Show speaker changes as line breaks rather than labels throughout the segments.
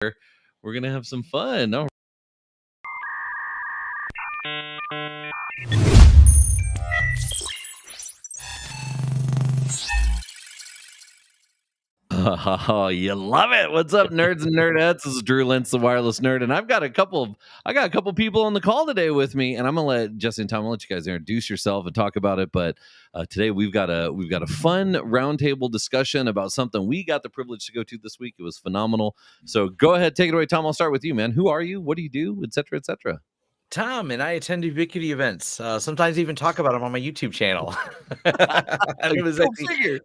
We're gonna have some fun. All Oh, you love it. What's up, nerds and nerdettes? This is Drew Lentz, the wireless nerd, and I got a couple people on the call today with me, and I'm gonna let Jesse and Tom, I'll let you guys introduce yourself and talk about it. But today we've got a fun roundtable discussion about something we got the privilege to go to this week. It was phenomenal. So go ahead, take it away, Tom. I'll start with you, man. Who are you? What do you do? Et cetera, et cetera.
Tom, and I attend Ubiquiti events. Sometimes even talk about them on my YouTube channel.
Go figure.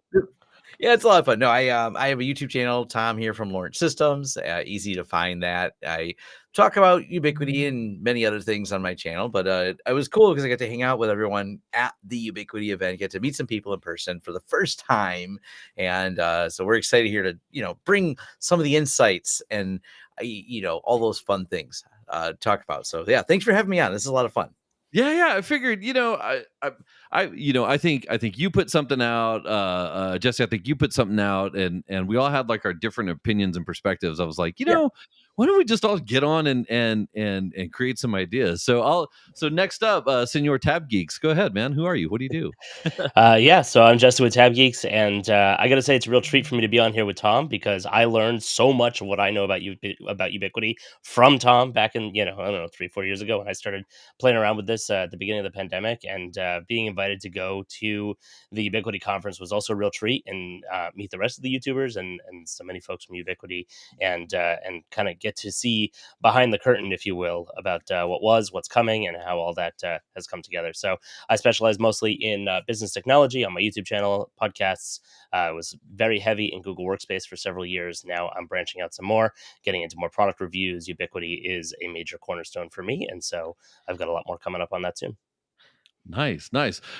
Yeah, it's a lot of fun. No, I have a YouTube channel, Tom here from Lawrence Systems. Easy to find that. I talk about Ubiquiti and many other things on my channel, but it was cool because I got to hang out with everyone at the Ubiquiti event, get to meet some people in person for the first time, and so we're excited here to bring some of the insights and all those fun things talk about. So yeah, thanks for having me on. This is a lot of fun.
Yeah. I figured, I think you put something out, Jesse. I think you put something out, and we all had like our different opinions and perspectives. I was like, why don't we just all get on and create some ideas? So next up, Senor Tab Geeks, go ahead, man. Who are you? What do you do?
So I'm Justin with Tab Geeks, and I got to say it's a real treat for me to be on here with Tom because I learned so much of what I know about Ubiquiti from Tom back in I don't know 3-4 years ago when I started playing around with this at the beginning of the pandemic, and being invited to go to the Ubiquiti conference was also a real treat, and meet the rest of the YouTubers and so many folks from Ubiquiti, and kind of get to see behind the curtain, if you will, about what's coming, and how all that has come together. So I specialize mostly in business technology on my YouTube channel, podcasts. I was very heavy in Google Workspace for several years. Now I'm branching out some more, getting into more product reviews. Ubiquiti is a major cornerstone for me, and so I've got a lot more coming up on that soon.
Nice.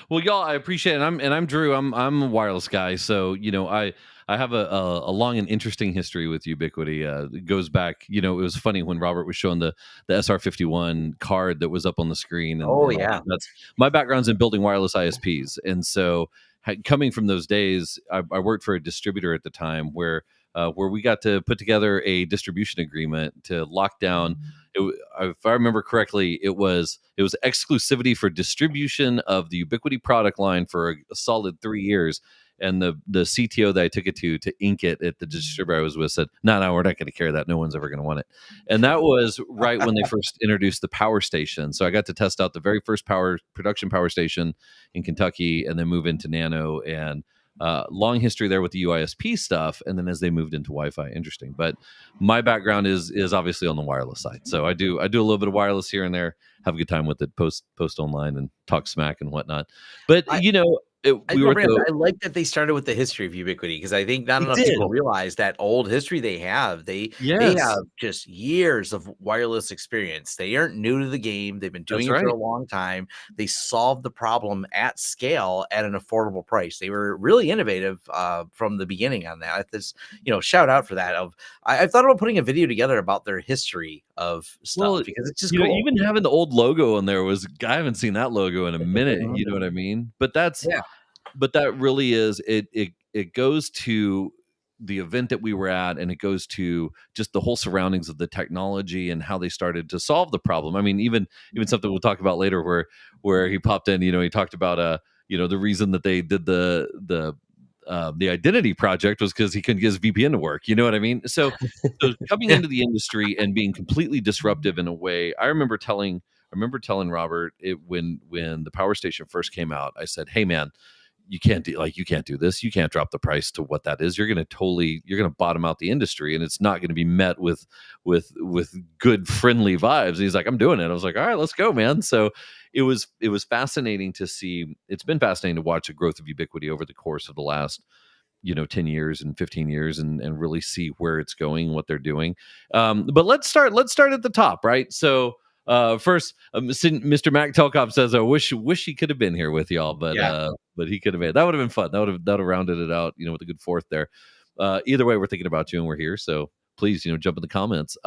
Well, y'all, I appreciate it. I'm Drew. I'm a wireless guy, so I have a long and interesting history with Ubiquiti. It goes back. It was funny when Robert was showing the SR51 card that was up on the screen, and
Yeah,
that's my background's in building wireless ISPs, and so coming from those days, I worked for a distributor at the time where we got to put together a distribution agreement to lock down. If I remember correctly, it was exclusivity for distribution of the Ubiquiti product line for a solid 3 years. And the CTO that I took it to ink it at the distributor I was with said, no, we're not going to carry that. No one's ever going to want it. And that was right when they first introduced the power station. So I got to test out the very first production power station in Kentucky, and then move into Nano, and long history there with the UISP stuff, and then as they moved into Wi-Fi, interesting. But my background is obviously on the wireless side, so I do a little bit of wireless here and there, have a good time with it, post online and talk smack and whatnot. But
I like that they started with the history of Ubiquiti because I think not enough people realize that old history they have. They have just years of wireless experience. They aren't new to the game. They've been doing it for a long time. They solved the problem at scale at an affordable price. They were really innovative from the beginning on that. This, shout out for that. I thought about putting a video together about their history of stuff because it's just cool.
Even having the old logo on there I haven't seen that logo in a minute. You know what I mean? But But that really is it goes to the event that we were at, and it goes to just the whole surroundings of the technology and how they started to solve the problem. I mean, even something we'll talk about later where he popped in, he talked about the reason that they did the identity project was because he couldn't get his VPN to work. You know what I mean? So coming into the industry and being completely disruptive in a way, I remember telling Robert when the power station first came out, I said, hey man, you can't do this. You can't drop the price to what that is. You're going to bottom out the industry, and it's not going to be met with good friendly vibes. And he's like, I'm doing it. I was like, all right, let's go, man. So it was fascinating to see. It's been fascinating to watch the growth of Ubiquiti over the course of the last 10 years and 15 years and really see where it's going, what they're doing. But let's start at the top, right? So first, Mr. Mac Telcop says, I wish he could have been here with y'all, but he could have made that would have been fun. That would have rounded it out, with a good fourth there. Either way, we're thinking about you and we're here, so please, jump in the comments.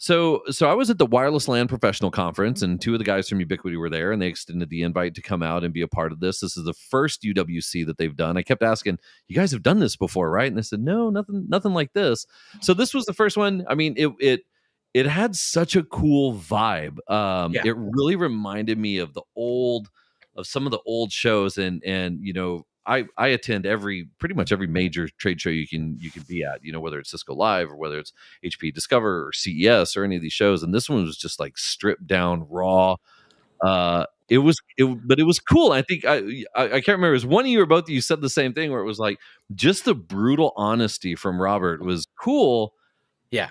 So I was at the Wireless LAN Professional Conference, and two of the guys from Ubiquiti were there, and they extended the invite to come out and be a part of this. This is the first UWC that they've done. I kept asking, "You guys have done this before, right?" And they said, "No, nothing like this." So this was the first one. I mean, it had such a cool vibe. It really reminded me of some of the old shows, and I attend pretty much every major trade show you can be at, whether it's Cisco Live or whether it's HP Discover or CES or any of these shows. And this one was just like stripped down, raw. But it was cool. I think I can't remember. It was one of you or both of you said the same thing, where it was like just the brutal honesty from Robert was cool.
Yeah.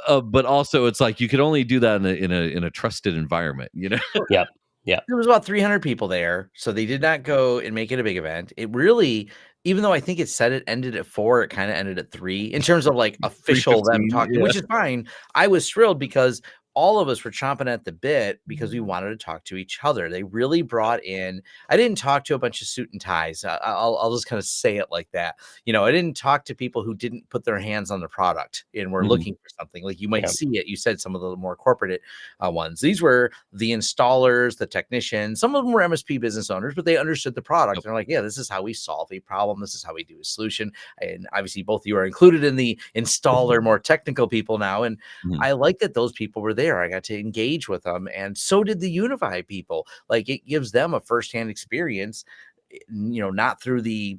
But also it's like you could only do that in a trusted environment,
Yep. Yeah.
There was about 300 people there, so they did not go and make it a big event. It really, even though I think it said it ended at 4, it kind of ended at 3 in terms of like official them talking, which is fine. I was thrilled because all of us were chomping at the bit because we wanted to talk to each other. They really brought in, I didn't talk to a bunch of suit and ties. I'll just kind of say it like that. I didn't talk to people who didn't put their hands on the product and were looking for something. Like you might see it. You said some of the more corporate ones. These were the installers, the technicians. Some of them were MSP business owners, but they understood the product. They're like, yeah, this is how we solve a problem. This is how we do a solution. And obviously both of you are included in the installer, more technical people now. And I like that those people were there. I got to engage with them, and so did the UniFi people. Like it gives them a firsthand experience, not through the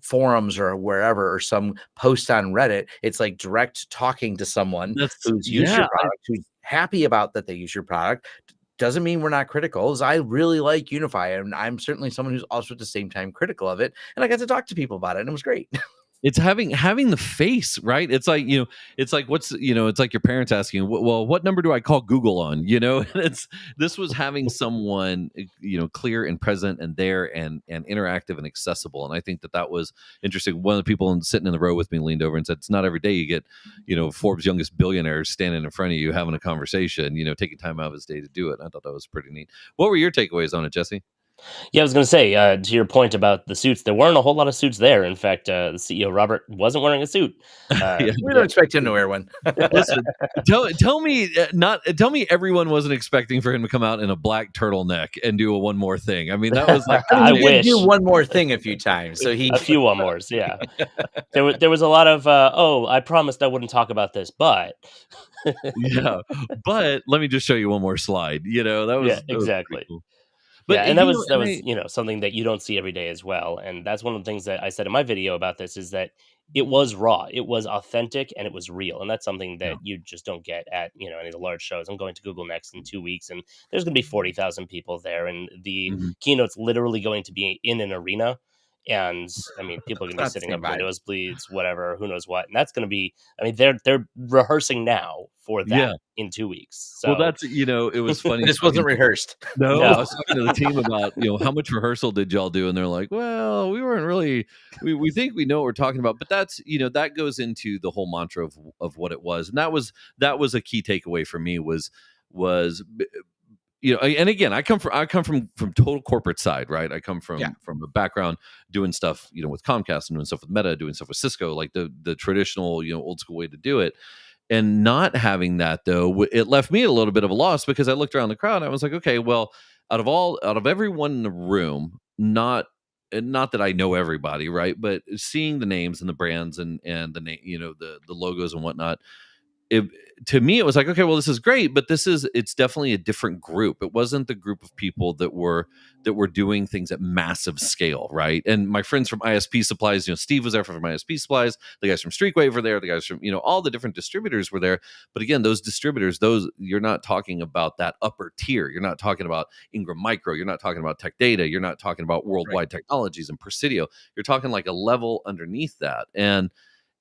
forums or wherever or some post on Reddit. It's like direct talking to someone who's used your product, who's happy about that they use your product. Doesn't mean we're not critical. I really like UniFi, and I'm certainly someone who's also at the same time critical of it. And I got to talk to people about it, and it was great.
It's having the face, right? It's like, it's like it's like your parents asking, well, what number do I call Google on? This was having someone, clear and present and there and interactive and accessible. And I think that was interesting. One of the people sitting in the row with me leaned over and said, it's not every day you get, Forbes' youngest billionaire standing in front of you, having a conversation, taking time out of his day to do it. And I thought that was pretty neat. What were your takeaways on it, Jesse?
Yeah, I was going to say, to your point about the suits, there weren't a whole lot of suits there. In fact, the CEO, Robert, wasn't wearing a suit.
We don't expect him to wear one.
Listen, tell me everyone wasn't expecting for him to come out in a black turtleneck and do a one more thing. I mean, that was like,
I wish.
Do one more thing a few times. So
a few one mores, yeah. There was a lot of, I promised I wouldn't talk about this, but...
yeah, but let me just show you one more slide. That was
exactly.
Cool.
But and that was something that you don't see every day as well. And that's one of the things that I said in my video about this is that it was raw, it was authentic, and it was real. And that's something that you just don't get at any of the large shows. I'm going to Google Next in 2 weeks, and there's going to be 40,000 people there, and the keynote's literally going to be in an arena. And I mean, people are going to be sitting up windows bleeds, whatever, who knows what. And that's going to be, I mean, they're rehearsing now for that in 2 weeks. So.
Well, that's, it was funny.
This wasn't rehearsed.
No, I was talking to the team about, how much rehearsal did y'all do? And they're like, well, we weren't really, we think we know what we're talking about, but that's, that goes into the whole mantra of what it was. And that was a key takeaway for me was, and again, I come from total corporate side, right? I come from a background doing stuff, with Comcast and doing stuff with Meta, doing stuff with Cisco, like the traditional, old school way to do it. And not having that, though, it left me a little bit of a loss because I looked around the crowd and I was like, okay, well, out of everyone in the room, not that I know everybody, right? But seeing the names and the brands and the name, the logos and whatnot, to me, it was like, okay, well, this is great, but it's definitely a different group. It wasn't the group of people that were doing things at massive scale, right? And my friends from ISP Supplies, Steve was there from ISP Supplies, the guys from Streakwave were there, the guys from, all the different distributors were there. But again, those distributors, you're not talking about that upper tier. You're not talking about Ingram Micro. You're not talking about Tech Data. You're not talking about Worldwide Technologies and Presidio. You're talking like a level underneath that.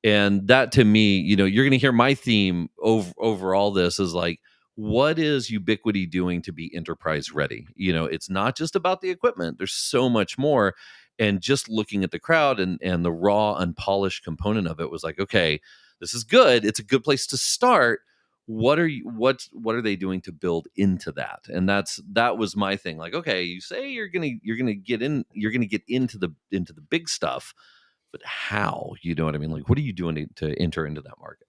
And that, to me, you're going to hear my theme over all this is like, what is Ubiquiti doing to be enterprise ready? It's not just about the equipment. There's so much more. And just looking at the crowd and the raw, unpolished component of it was like, okay, this is good. It's a good place to start. What are they doing to build into that? And that was my thing. Like, okay, you say you're gonna get into the big stuff. But how? You know what I mean? Like, what are you doing to enter into that market?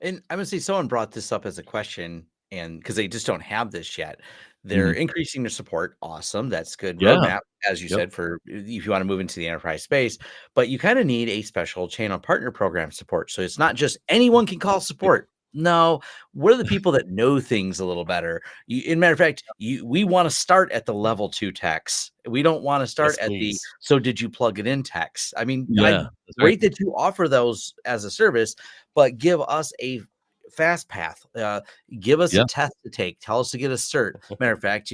And I'm gonna say someone brought this up as a question, and because they just don't have this yet. They're increasing their support. Awesome. That's good roadmap, as you said, for if you want to move into the enterprise space. But you kind of need a special channel partner program support. So it's not just anyone can call support. No, what are the people that know things a little better? In matter of fact, we want to start at the level 2 techs. We don't want to start at the so did you plug it in techs. I mean, great that you offer those as a service, but give us a fast path. Give us a test to take. Tell us to get a cert. Matter of fact,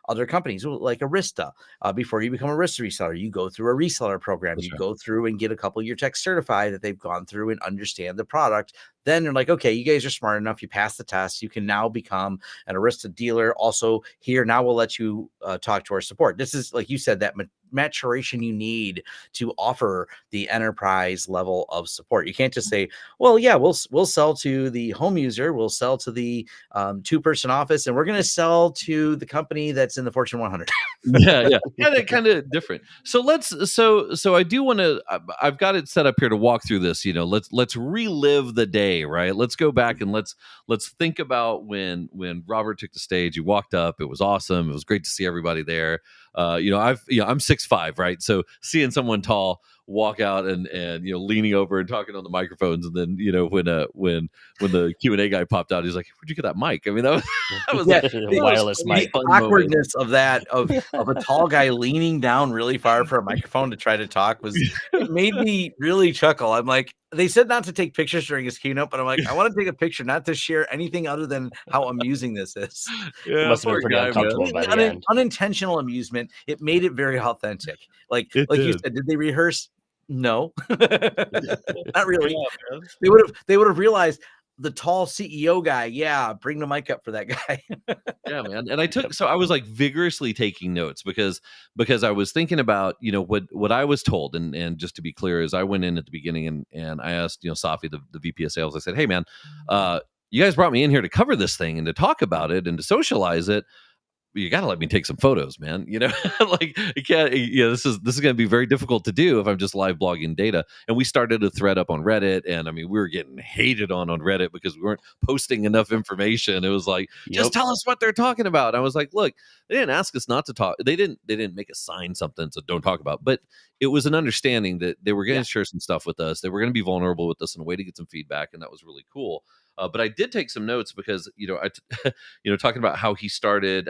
other companies like Arista, before you become a Arista reseller, you go through a reseller program. You go through and get a couple of your techs certified that they've gone through and understand the product. Then they're like, okay, you guys are smart enough. You passed the test. You can now become an Arista dealer. Also here, now we'll let you talk to our support. This is, like you said, that maturation you need to offer the enterprise level of support. You can't just say, well, yeah, we'll sell to the home user, we'll sell to the 2-person office, and we're going to sell to the company that's in the Fortune 100.
kind of different. So so I do want to, I've got it set up here to walk through this. Let's relive the day, right? Let's go back and let's think about when Robert took the stage. He walked up. It was awesome. It was great to see everybody there. I'm 6'5", right? So seeing someone tall walk out and leaning over and talking on the microphones, and then when the Q&A guy popped out, he's like, "Where'd you get that mic?" I mean, that was
the wireless mic.
The awkwardness of that of a tall guy leaning down really far for a microphone to try to talk it made me really chuckle. I'm like, they said not to take pictures during his keynote, but I'm like, I want to take a picture, not to share anything other than how amusing this is.
It must have been pretty uncomfortable by the end.
Unintentional amusement. It made it very authentic. Like you said, did they rehearse? No, not really. They would have realized the tall CEO guy. Yeah, bring the mic up for that guy.
Yeah, man. And I was like vigorously taking notes because I was thinking about, what I was told. And just to be clear, is I went in at the beginning and I asked, Safi, the VP of sales, I said, "Hey man, you guys brought me in here to cover this thing and to talk about it and to socialize it. You got to let me take some photos, man. Like you can't, this is going to be very difficult to do if I'm just live blogging data." And we started a thread up on Reddit, and I mean, we were getting hated on Reddit because we weren't posting enough information. It was like, just tell us what they're talking about. I was like, look, they didn't ask us not to talk. They didn't make us sign something, so don't talk about. But it was an understanding that they were going to share some stuff with us. They were going to be vulnerable with us in a way to get some feedback, and that was really cool. But I did take some notes because, talking about how he started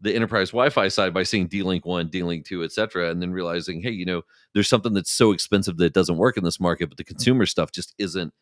the enterprise Wi-Fi side by saying D-Link 1, D-Link 2, et cetera, and then realizing, hey, there's something that's so expensive that it doesn't work in this market, but the consumer stuff just isn't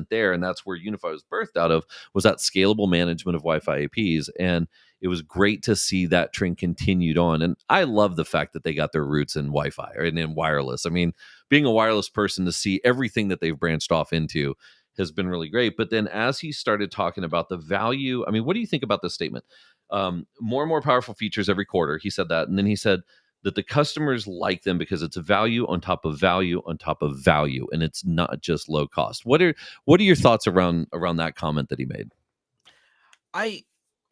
there. And that's where UniFi was birthed out of, was that scalable management of Wi-Fi APs. And it was great to see that trend continued on. And I love the fact that they got their roots in Wi-Fi and in wireless. I mean, being a wireless person, to see everything that they've branched off into has been really great. But then as he started talking about the value, I mean, what do you think about this statement? More and more powerful features every quarter. He said that. And then he said that the customers like them because it's a value on top of value on top of value. And it's not just low cost. What are your thoughts around that comment that he made?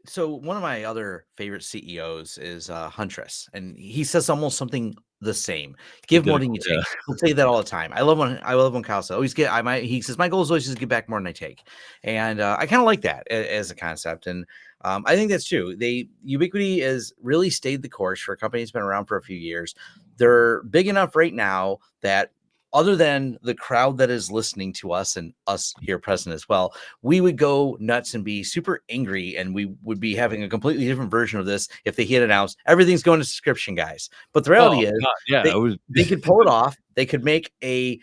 So one of my other favorite CEOs is Huntress, and he says almost something the same. Give more than you take. He'll say that all the time. I love when Kyle says, he says, my goal is always just to give back more than I take. And I kind of like that as a concept. And I think that's true. Ubiquiti has really stayed the course for a company that's been around for a few years. They're big enough right now that, other than the crowd that is listening to us and us here present as well, we would go nuts and be super angry, and we would be having a completely different version of this if they had announced everything's going to subscription, guys. But the reality is, they could pull it off. They could make a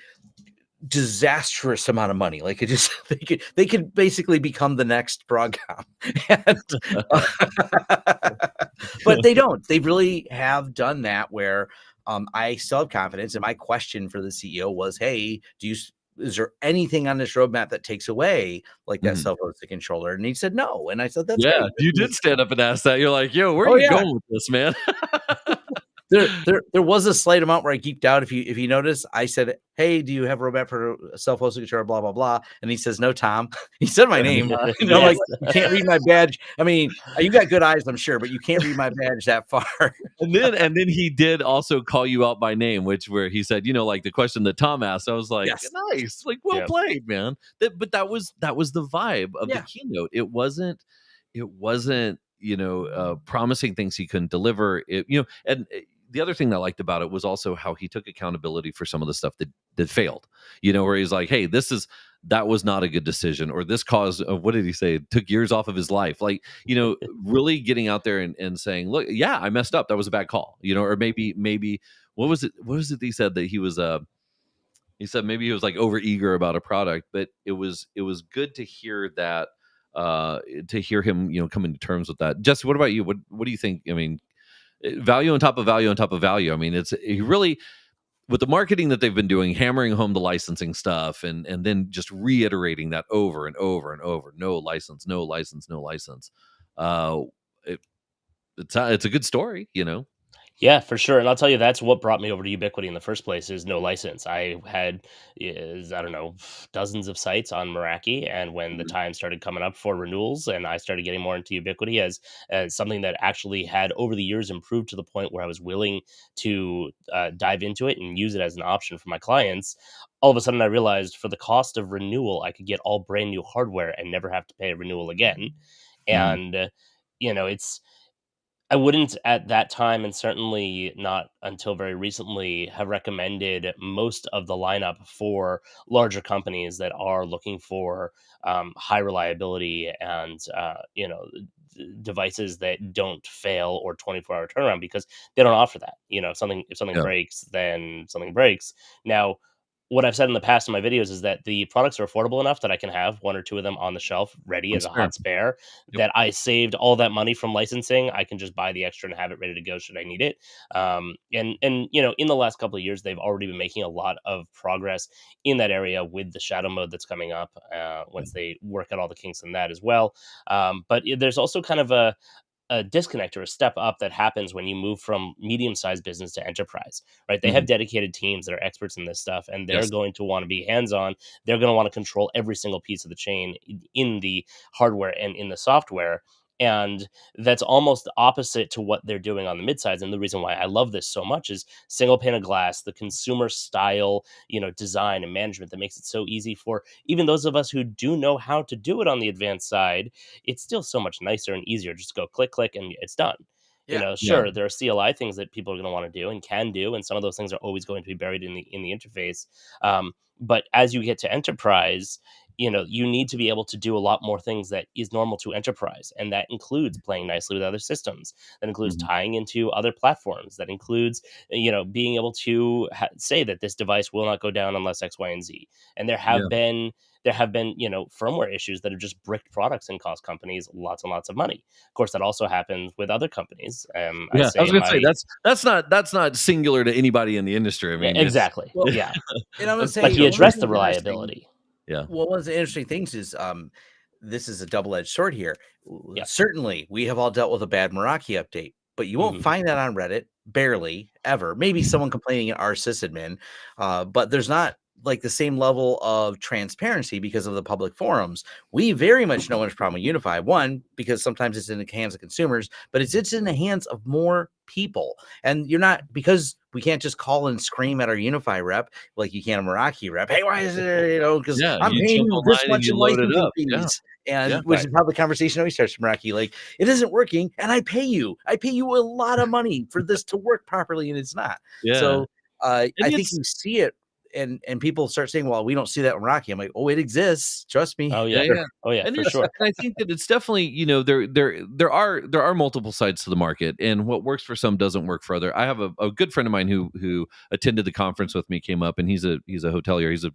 disastrous amount of money. Like they could basically become the next Broadcom. But they don't. They really have done that where I still have confidence. And my question for the CEO was, hey, is there anything on this roadmap that takes away like that self-hosted controller? And he said no. And I said, that's great.
You did stand up and ask that. You're like, yo, where are you going with this, man?
There was a slight amount where I geeked out. If you notice, I said, "Hey, do you have a roadmap for self-hosted controller?" Blah blah blah, and he says, "No, Tom." He said my name.
Yes.
Like, you can't read my badge. I mean, you got good eyes, I'm sure, but you can't read my badge that far.
and then he did also call you out by name, where he said, like the question that Tom asked. I was like,
Yes.
nice, like well played, man. But that was the vibe of the keynote. It wasn't promising things he couldn't deliver. And the other thing that I liked about it was also how he took accountability for some of the stuff that failed. Where he's like, hey, that was not a good decision, or this caused what did he say? It took years off of his life. Like, really getting out there and saying, look, yeah, I messed up. That was a bad call. Or maybe what was it that he said that he said maybe he was like over eager about a product, but it was good to hear that, to hear him, coming to terms with that. Jesse, what about you? What do you think? I mean, value on top of value on top of value. I mean, he really, with the marketing that they've been doing, hammering home the licensing stuff, and then just reiterating that over and over and over. No license, no license, no license. It's a good story,
Yeah, for sure. And I'll tell you, that's what brought me over to Ubiquiti in the first place is no license. I had, I don't know, dozens of sites on Meraki. And when the time started coming up for renewals and I started getting more into Ubiquiti as something that actually had over the years improved to the point where I was willing to dive into it and use it as an option for my clients, all of a sudden I realized for the cost of renewal, I could get all brand new hardware and never have to pay a renewal again. And, it's, I wouldn't at that time, and certainly not until very recently, have recommended most of the lineup for larger companies that are looking for high reliability and devices that don't fail or 24-hour turnaround, because they don't offer that. If something breaks, then something breaks. Now, what I've said in the past in my videos is that the products are affordable enough that I can have one or two of them on the shelf ready as a hot spare. That I saved all that money from licensing. I can just buy the extra and have it ready to go should I need it. And in the last couple of years, they've already been making a lot of progress in that area with the shadow mode that's coming up once they work out all the kinks in that as well. But there's also kind of a disconnect or a step up that happens when you move from medium-sized business to enterprise, right? They have dedicated teams that are experts in this stuff, and they're going to want to be hands-on. They're going to want to control every single piece of the chain in the hardware and in the software. And that's almost opposite to what they're doing on the midsize. And the reason why I love this so much is single pane of glass, the consumer style, design and management that makes it so easy for even those of us who do know how to do it on the advanced side. It's still so much nicer and easier. Just go click, click, and it's done. Sure, there are CLI things that people are going to want to do and can do, and some of those things are always going to be buried in the interface. But as you get to enterprise, you need to be able to do a lot more things that is normal to enterprise. And that includes playing nicely with other systems. That includes tying into other platforms. That includes, being able to say that this device will not go down unless X, Y, and Z. And there have been, firmware issues that have just bricked products and cost companies lots and lots of money. Of course, that also happens with other companies.
I was going to say that's not singular to anybody in the industry. I mean,
exactly.
And I'm going to say,
but he addressed the reliability.
Yeah. Well, one of the interesting things is this is a double-edged sword here. Certainly, we have all dealt with a bad Meraki update, but you won't find that on Reddit, barely, ever. Maybe someone complaining at our sysadmin, but there's not like the same level of transparency because of the public forums. We very much know what's problem with UniFi. One, because sometimes it's in the hands of consumers, but it's in the hands of more people. And because we can't just call and scream at our UniFi rep like you can a Meraki rep. Hey, why is it, because I'm paying you this much in licensing fees. And which is how the conversation always starts from Meraki. Like, it isn't working, and I pay you a lot of money for this to work properly, and it's not. So I think you see it. And people start saying, well, we don't see that in Meraki. I'm like, oh, it exists. Trust me.
Oh yeah. Oh yeah,
and
for sure.
And I think that it's definitely, there are multiple sides to the market, and what works for some doesn't work for other. I have a good friend of mine who attended the conference with me, came up, and he's a hotelier. He's a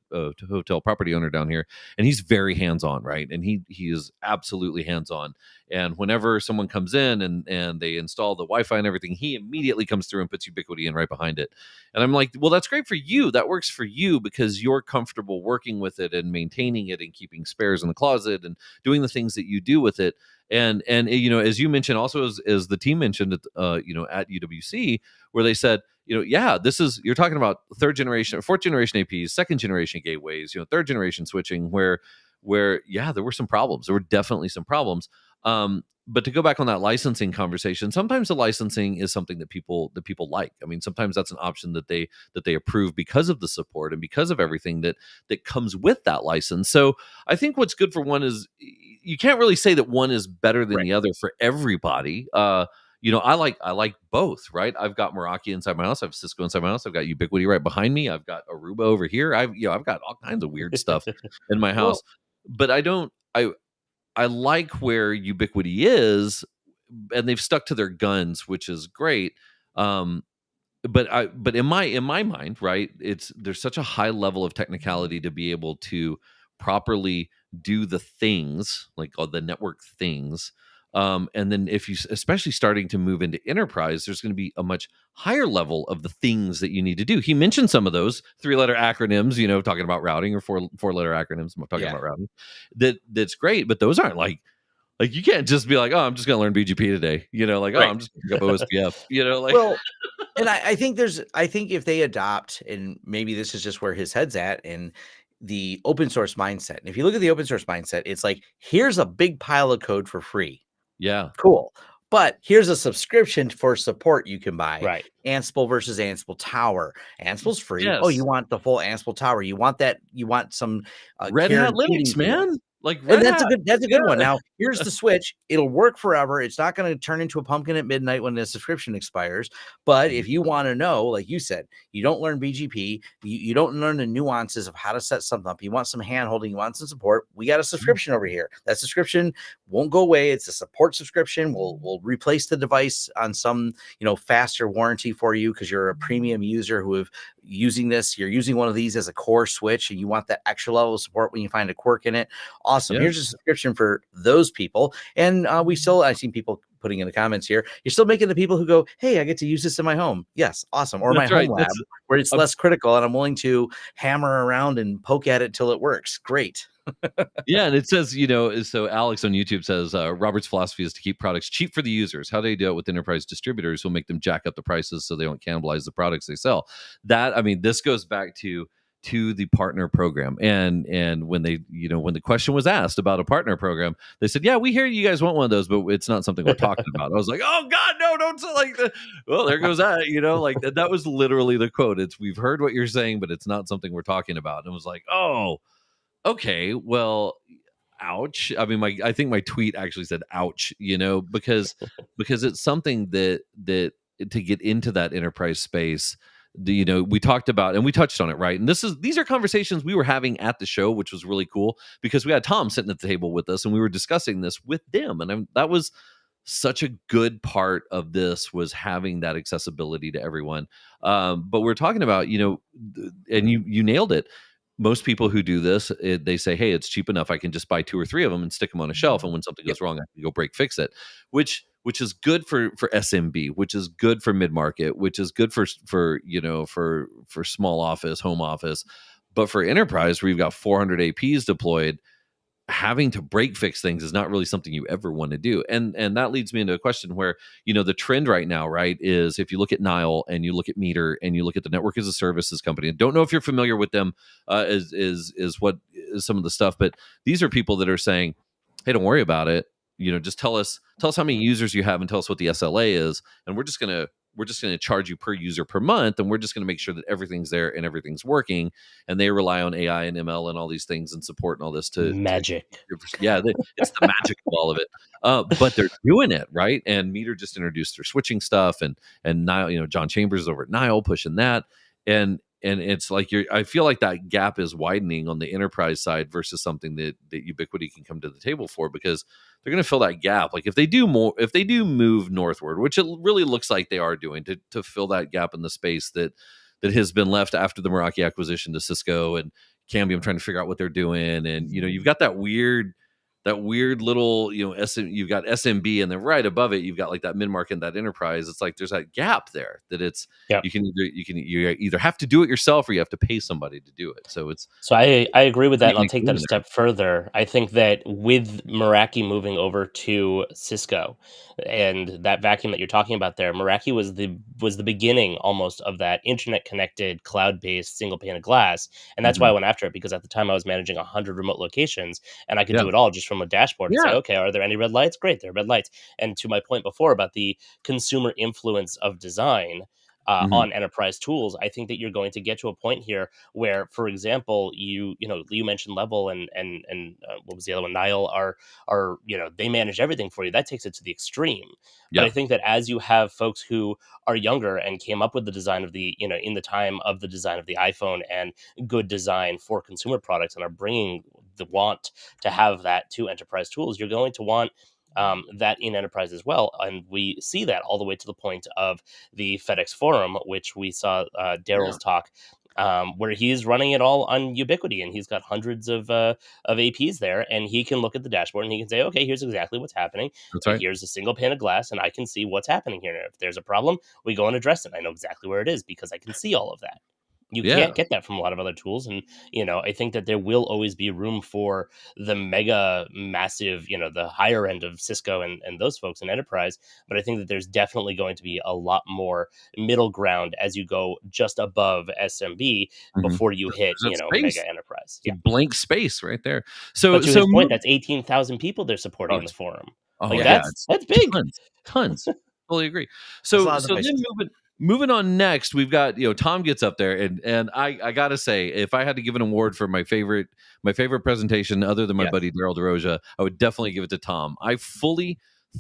hotel property owner down here, and he's very hands-on, right? And he is absolutely hands-on. And whenever someone comes in and they install the Wi-Fi and everything, he immediately comes through and puts Ubiquiti in right behind it. And I'm like, well, that's great for you. That works for you because you're comfortable working with it and maintaining it and keeping spares in the closet and doing the things that you do with it. And as you mentioned, also as the team mentioned at at UWC, where they said, this is, you're talking about third generation or fourth generation APs, second generation gateways, third generation switching, where there were some problems. There were definitely some problems. But to go back on that licensing conversation, sometimes the licensing is something that people like. I mean, sometimes that's an option that they approve because of the support and because of everything that comes with that license. So I think what's good for one is, you can't really say that one is better than the other for everybody. I like both, right? I've got Meraki inside my house. I have Cisco inside my house. I've got Ubiquiti right behind me. I've got Aruba over here. I've got all kinds of weird stuff in my house. But I like where Ubiquiti is, and they've stuck to their guns, which is great. But in my mind, right, there's such a high level of technicality to be able to properly do the things, like all the network things. And then if you, especially starting to move into enterprise, there's going to be a much higher level of the things that you need to do. He mentioned some of those 3-letter acronyms, talking about routing, or 4-letter acronyms, talking about routing. That's great, but those aren't like you can't just be like, oh, I'm just going to learn BGP today. Oh, I'm just going to pick up OSPF.
Well, and I think if they adopt, and maybe this is just where his head's at, and the open source mindset. And if you look at the open source mindset, it's like, here's a big pile of code for free.
Yeah.
Cool. But here's a subscription for support you can buy.
Right.
Ansible versus Ansible Tower. Ansible's free.
Yes.
Oh, you want the full Ansible Tower. You want that. You want some
Red Hat Linux, man. Like,
and that's a good one. Now, here's the switch. It'll work forever. It's not going to turn into a pumpkin at midnight when the subscription expires. But if you want to know, like you said, you don't learn BGP, you don't learn the nuances of how to set something up. You want some hand holding, you want some support. We got a subscription over here. That subscription won't go away. It's a support subscription. We'll replace the device on some, faster warranty for you, because you're a premium user who have using this. You're using one of these as a core switch, and you want that extra level of support when you find a quirk in it. Awesome. Yeah. Here's a subscription for those people. And I've seen people putting in the comments here, you're still making the people who go, hey, I get to use this in my home. Yes. Awesome. Or that's my home lab, where it's less critical and I'm willing to hammer around and poke at it till it works. Great.
Yeah, and it says, so Alex on YouTube says, Robert's philosophy is to keep products cheap for the users. How do they do it with enterprise distributors who'll make them jack up the prices so they don't cannibalize the products they sell? This goes back to the partner program. And when they, when the question was asked about a partner program, they said, yeah, we hear you guys want one of those, but it's not something we're talking about. I was like, oh God, no, don't say like that. Well, there goes that, that was literally the quote. We've heard what you're saying, but it's not something we're talking about. And it was like, oh, okay, well, ouch. I think my tweet actually said ouch, because it's something that to get into that enterprise space, we talked about and we touched on it, right? And these are conversations we were having at the show, which was really cool, because we had Tom sitting at the table with us and we were discussing this with them. And that was such a good part of this, was having that accessibility to everyone. But we're talking about, and you nailed it. Most people who do this, they say, hey, it's cheap enough. I can just buy 2 or 3 of them and stick them on a shelf. And when something goes wrong, I can go fix it, which is good for SMB, which is good for mid-market, which is good for small office, home office. But for enterprise, where you've got 400 APs deployed, having to fix things is not really something you ever want to do. And that leads me into a question where, the trend right now, right, is if you look at Nile and you look at Meter and you look at the network as a services company, and don't know if you're familiar with them, is what is some of the stuff, but these are people that are saying, hey, don't worry about it. Just tell us how many users you have and tell us what the SLA is. And we're just going to charge you per user per month. And we're just going to make sure that everything's there and everything's working. And they rely on AI and ML and all these things and support and all this
magic.
It's the magic of all of it. But they're doing it, right? And Meter just introduced their switching stuff, and Nile, John Chambers is over at Nile pushing that. And it's like I feel like that gap is widening on the enterprise side versus something that Ubiquiti can come to the table for, because they're going to fill that gap. Like if they do move northward, which it really looks like they are doing, to fill that gap in the space that has been left after the Meraki acquisition to Cisco and Cambium trying to figure out what they're doing. And, you've got that weird that weird little, you've got SMB, and then right above it, you've got like that mid-market and that enterprise. It's like there's that gap there that you either have to do it yourself or you have to pay somebody to do it. So
I agree with that, and I'll take that a step further. I think that with Meraki moving over to Cisco and that vacuum that you're talking about there, Meraki was the beginning almost of that internet connected, cloud-based single pane of glass. And that's why I went after it, because at the time I was managing 100 remote locations, and I could do it all just from a dashboard and say, okay, are there any red lights? Great, there are red lights. And to my point before about the consumer influence of design on enterprise tools, I think that you're going to get to a point here where, for example, you mentioned Level and what was the other one? Nile are they manage everything for you. That takes it to the extreme. But I think that as you have folks who are younger and came up with the design of the in the time of the design of the iPhone and good design for consumer products, and are bringing the want to have that to enterprise tools, you're going to want that in enterprise as well. And we see that all the way to the point of the FedEx Forum, which we saw Daryl's talk, where he's running it all on Ubiquiti, and he's got hundreds of APs there, and he can look at the dashboard and he can say, okay, here's exactly what's happening.
That's right.
Here's a single pane of glass, and I can see what's happening here. And if there's a problem, we go and address it. I know exactly where it is because I can see all of that. You can't get that from a lot of other tools. And, I think that there will always be room for the mega massive, the higher end of Cisco and those folks in enterprise. But I think that there's definitely going to be a lot more middle ground as you go just above SMB before you hit, mega enterprise.
Yeah. Blank space right there. So,
but to his point, that's 18,000 people they're supporting in the forum. That's big.
Tons. Totally agree. So then moving on next, we've got Tom gets up there, and I gotta say, if I had to give an award for my favorite presentation other than my buddy Daryl DeRoja, I would definitely give it to Tom. I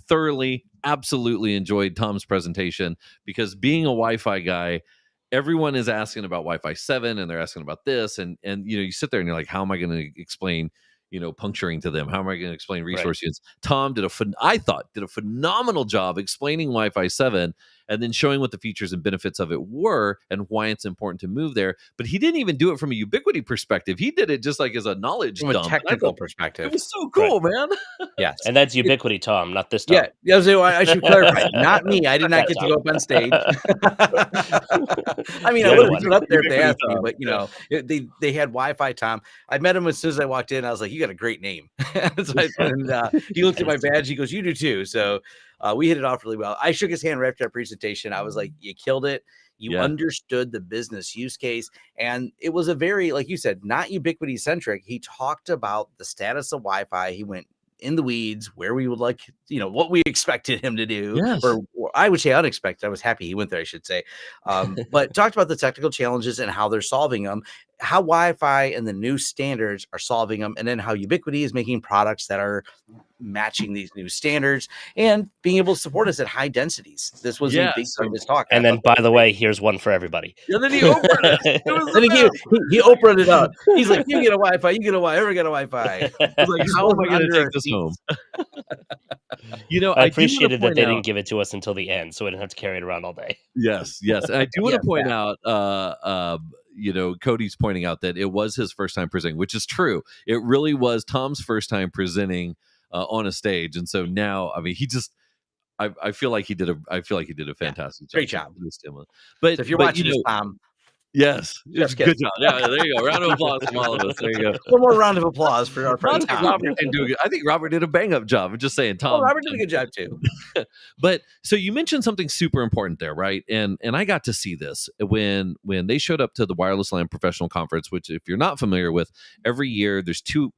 thoroughly, absolutely enjoyed Tom's presentation, because being a Wi-Fi guy, everyone is asking about Wi-Fi 7, and they're asking about this, and you sit there and you're like, how am I going to explain puncturing to them? How am I going to explain resource units? Tom I thought did a phenomenal job explaining Wi-Fi 7 and then showing what the features and benefits of it were and why it's important to move there. But he didn't even do it from a Ubiquiti perspective. He did it just like as a knowledge dump.
From a technical perspective.
It was so cool, man.
Yes.
And that's Ubiquiti, Tom, not this Tom.
Yeah, I should clarify. Not me. I did not get to go up on stage. I mean, I would have stood up there if they asked me, but they had Wi-Fi Tom. I met him as soon as I walked in. I was like, you got a great name. He looked at my badge. He goes, you do too. So we hit it off really well. I shook his hand right after our presentation. I was like, you killed it. You understood the business use case. And it was a very, like you said, not Ubiquiti centric. He talked about the status of Wi-Fi. He went in the weeds where we would like, what we expected him to do.
Yes.
Or I would say unexpected. I was happy he went there, I should say. But talked about the technical challenges and how they're solving them, how Wi-Fi and the new standards are solving them, and then how Ubiquiti is making products that are matching these new standards and being able to support us at high densities. This was a big part of his talk.
And then, by the way, here's one for everybody.
And then he opened it.
He opened it up. He's like, you get a Wi-Fi, you get a Wi-Fi, get a Wi-Fi.
I was like, how am I going to take this home?
I appreciated that they didn't give it to us until the end, so I didn't have to carry it around all day.
Yes. And I do want to point out, Cody's pointing out that it was his first time presenting, which is true. It really was Tom's first time presenting on a stage, and so now, I mean, I feel like he did a fantastic job.
Great job.
But
so if you're watching this, Tom.
Yes, it's good job. Yeah, there you go. Round of applause from all of us. There you go.
One more round of applause for our friend Tom.
I think Robert did a bang-up job. I'm just saying, Tom.
Robert did a good job too.
But so you mentioned something super important there, right? And I got to see this when they showed up to the Wireless LAN Professional Conference, which, if you're not familiar with, every year there's two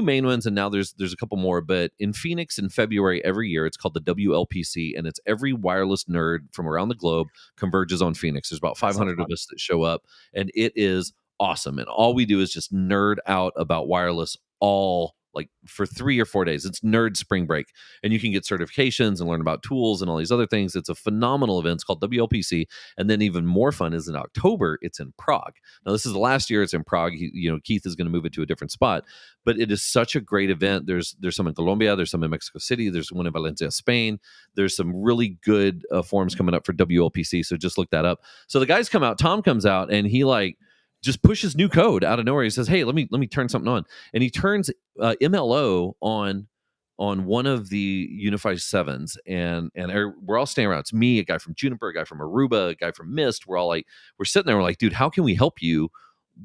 main ones, and now there's a couple more. But in Phoenix in February every year, it's called the WLPC, and it's every wireless nerd from around the globe converges on Phoenix. There's about 500 of us that show up, and it is awesome. And all we do is just nerd out about wireless for 3 or 4 days. It's nerd spring break, and you can get certifications and learn about tools and all these other things. It's a phenomenal event. It's called WLPC. And then even more fun is in October, it's in Prague. Now, this is the last year it's in Prague. Keith is going to move it to a different spot, but it is such a great event. There's some in Colombia, there's some in Mexico City, there's one in Valencia, Spain. There's some really good forums coming up for WLPC, so just look that up. So the guys come out, Tom comes out, and he just pushes new code out of nowhere. He says, "Hey, let me turn something on," and he turns MLO on one of the UniFi 7s, and we're all standing around. It's me, a guy from Juniper, a guy from Aruba, a guy from Mist. We're all like, we're sitting there. We're like, dude, how can we help you?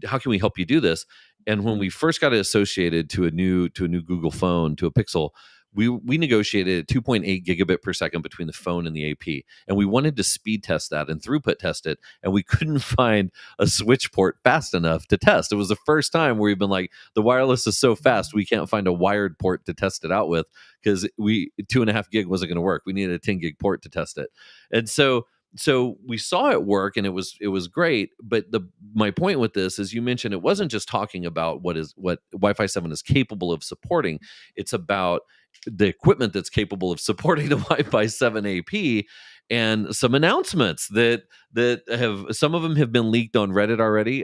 How can we help you do this? And when we first got it associated to a new Google phone, to a Pixel, we negotiated 2.8 gigabit per second between the phone and the AP, and we wanted to speed test that and throughput test it, and we couldn't find a switch port fast enough to test. It was the first time where we've been like, the wireless is so fast we can't find a wired port to test it out with, because 2.5 gig wasn't going to work. We needed a 10 gig port to test it, and so we saw it work, and it was great. But my point with this is, you mentioned it wasn't just talking about what Wi-Fi 7 is capable of supporting. It's about the equipment that's capable of supporting the Wi-Fi 7 AP, and some announcements that have, some of them have been leaked on Reddit already,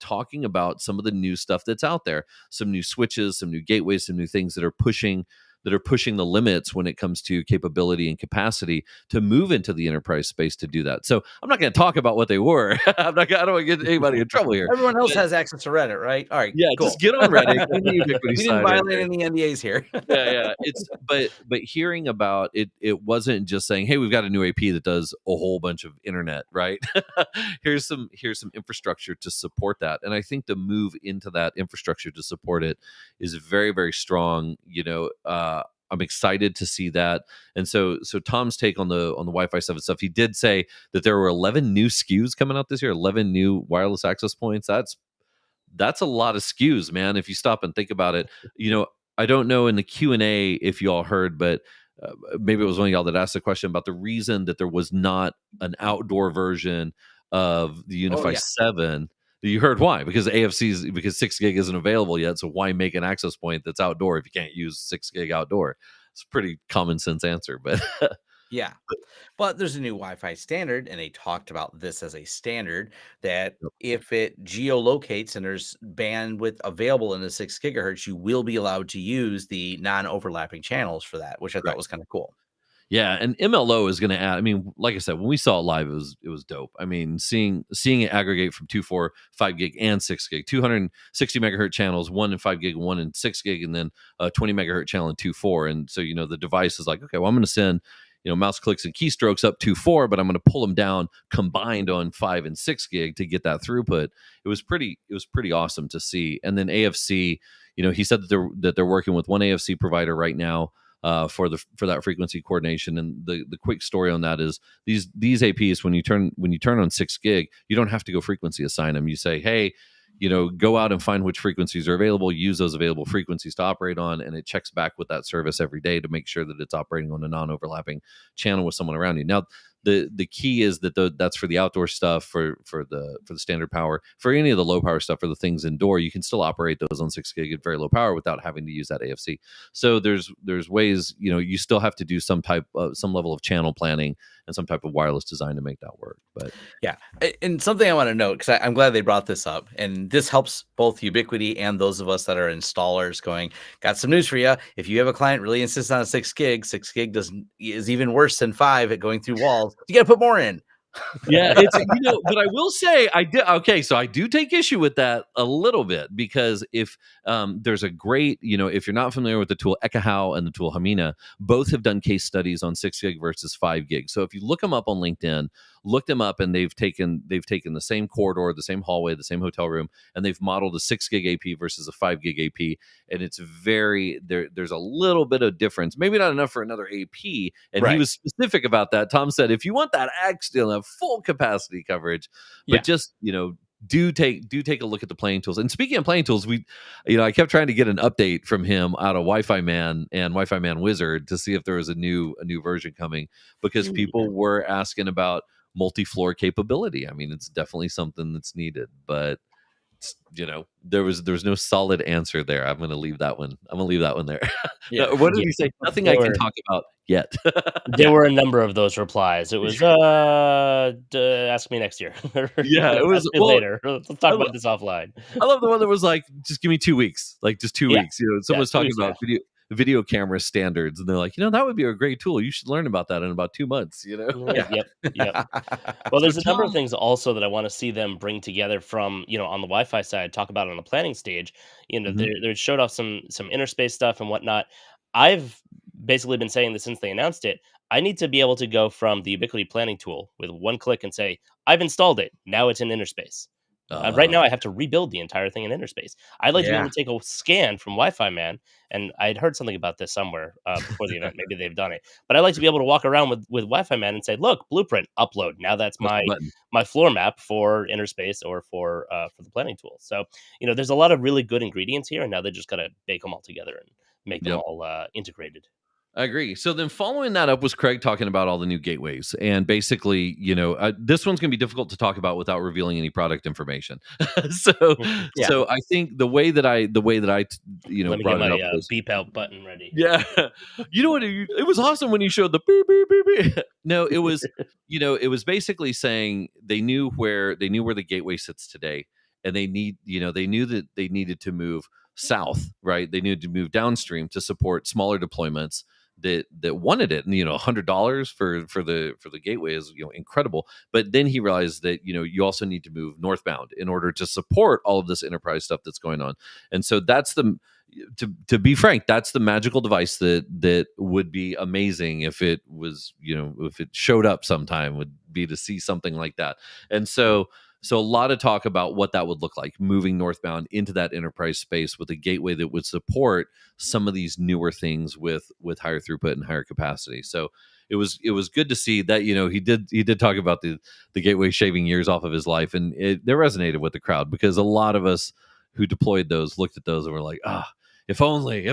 talking about some of the new stuff that's out there, some new switches, some new gateways, some new things that are pushing the limits when it comes to capability and capacity to move into the enterprise space to do that. So I'm not going to talk about what they were. I don't want to get anybody in trouble here.
Everyone else has access to Reddit, right? All right,
yeah, cool. Just get on Reddit.
We didn't violate any NDAs here.
yeah. But hearing about it, it wasn't just saying, hey, we've got a new AP that does a whole bunch of internet, right? here's some infrastructure to support that. And I think the move into that infrastructure to support it is very, very strong. I'm excited to see that. And so Tom's take on the Wi-Fi 7 stuff, he did say that there were 11 new SKUs coming out this year, 11 new wireless access points. That's a lot of SKUs, man, if you stop and think about it. I don't know in the Q&A if you all heard, but maybe it was one of y'all that asked the question about the reason that there was not an outdoor version of the UniFi 7. You heard why? Because 6 gig isn't available yet. So why make an access point that's outdoor if you can't use 6 gig outdoor? It's a pretty common sense answer, but
yeah. But there's a new Wi-Fi standard, and they talked about this as a standard that if it geolocates and there's bandwidth available in the 6 gigahertz, you will be allowed to use the non-overlapping channels for that, which I thought was kind of cool.
Yeah, and MLO is going to add. I mean, like I said, when we saw it live, it was dope. I mean, seeing it aggregate from 2.4, 5 gig, and 6 gig, 260 megahertz channels, 1 and 5 gig, 1 and 6 gig, and then a 20 megahertz channel in 2.4. And so the device is like, okay, well, I'm going to send mouse clicks and keystrokes up 2.4, but I'm going to pull them down combined on 5 and 6 gig to get that throughput. It was pretty awesome to see. And then AFC, he said that they're working with one AFC provider right now. For that frequency coordination. And the quick story on that is these APs, when you turn on 6 gig, you don't have to go frequency assign them. You say, hey, go out and find which frequencies are available, use those available frequencies to operate on, and it checks back with that service every day to make sure that it's operating on a non-overlapping channel with someone around you. Now, the key is that that's for the outdoor stuff, for the standard power. For any of the low power stuff, for the things indoor, you can still operate those on 6 gig at very low power without having to use that AFC. So there's ways, you still have to do some level of channel planning and some type of wireless design to make that work. But
yeah, and something I want to note, because I'm glad they brought this up, and this helps both Ubiquiti and those of us that are installers going, got some news for you. If you have a client really insists on a 6 gig is even worse than 5 at going through walls. You got to put more in.
Yeah, it's but I will say I did. Okay, so I do take issue with that a little bit, because if there's a great, if you're not familiar with the tool Ekahau and the tool Hamina, both have done case studies on 6 gig versus 5 gig. So if you look them up on LinkedIn, look them up, and they've taken the same corridor, the same hallway, the same hotel room, and they've modeled a 6 gig AP versus a 5 gig AP, and it's there's a little bit of difference, maybe not enough for another AP. And He was specific about that. Tom said, if you want that full capacity coverage, but just do take a look at the playing tools. And speaking of playing tools, I kept trying to get an update from him out of Wi-Fi Man and Wi-Fi Man Wizard to see if there was a new version coming, because people were asking about multi-floor capability. I mean, it's definitely something that's needed, but there was no solid answer there. I'm going to leave that one there. Yeah. What did he say? Nothing I can talk about yet.
There were a number of those replies. It was ask me next year.
Yeah, it was
later. Let's talk about this offline.
I love the one that was like, just give me 2 weeks, like just 2 weeks. Someone was talking about video camera standards, and they're like, that would be a great tool. You should learn about that in about 2 months.
Yep. Well,
So
there's a number of things also that I want to see them bring together from, on the Wi-Fi side, talk about on the planning stage.
Mhm.
They showed off some interspace stuff and whatnot. I've basically been saying this since they announced it. I need to be able to go from the Ubiquiti planning tool with one click and say, I've installed it. Now it's in interspace. Right now, I have to rebuild the entire thing in interspace. I'd like to be able to take a scan from Wi-Fi Man, and I'd heard something about this somewhere before the event. Maybe they've done it, but I'd like to be able to walk around with Wi-Fi Man and say, "Look, blueprint, upload." Now that's
Push
my
the button.
my floor map for interspace or for the planning tool. So there's a lot of really good ingredients here, and now they just got to bake them all together and make them
Yep.
all integrated.
I agree. So then following that up was Craig talking about all the new gateways. And basically, this one's going to be difficult to talk about without revealing any product information. so
Yeah.
so I think the way that I
Let me get
brought it
my
up was,
beep out button ready.
yeah. You know what? It was awesome when you showed the beep, beep, beep, beep. No, it was, it was basically saying they knew where the gateway sits today. And they knew that they needed to move south, right? They needed to move downstream to support smaller deployments that wanted it. And $100 for the gateway is incredible. But then he realized that you also need to move northbound in order to support all of this enterprise stuff that's going on. And so that's to be frank, that's the magical device that would be amazing if it was, if it showed up sometime, would be to see something like that. And so a lot of talk about what that would look like, moving northbound into that enterprise space with a gateway that would support some of these newer things with higher throughput and higher capacity. So it was good to see that he did talk about the gateway shaving years off of his life, and it resonated with the crowd, because a lot of us who deployed those looked at those and were like, if only,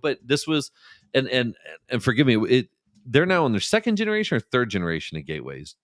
But this was, and forgive me, they're now on their second generation or third generation of gateways.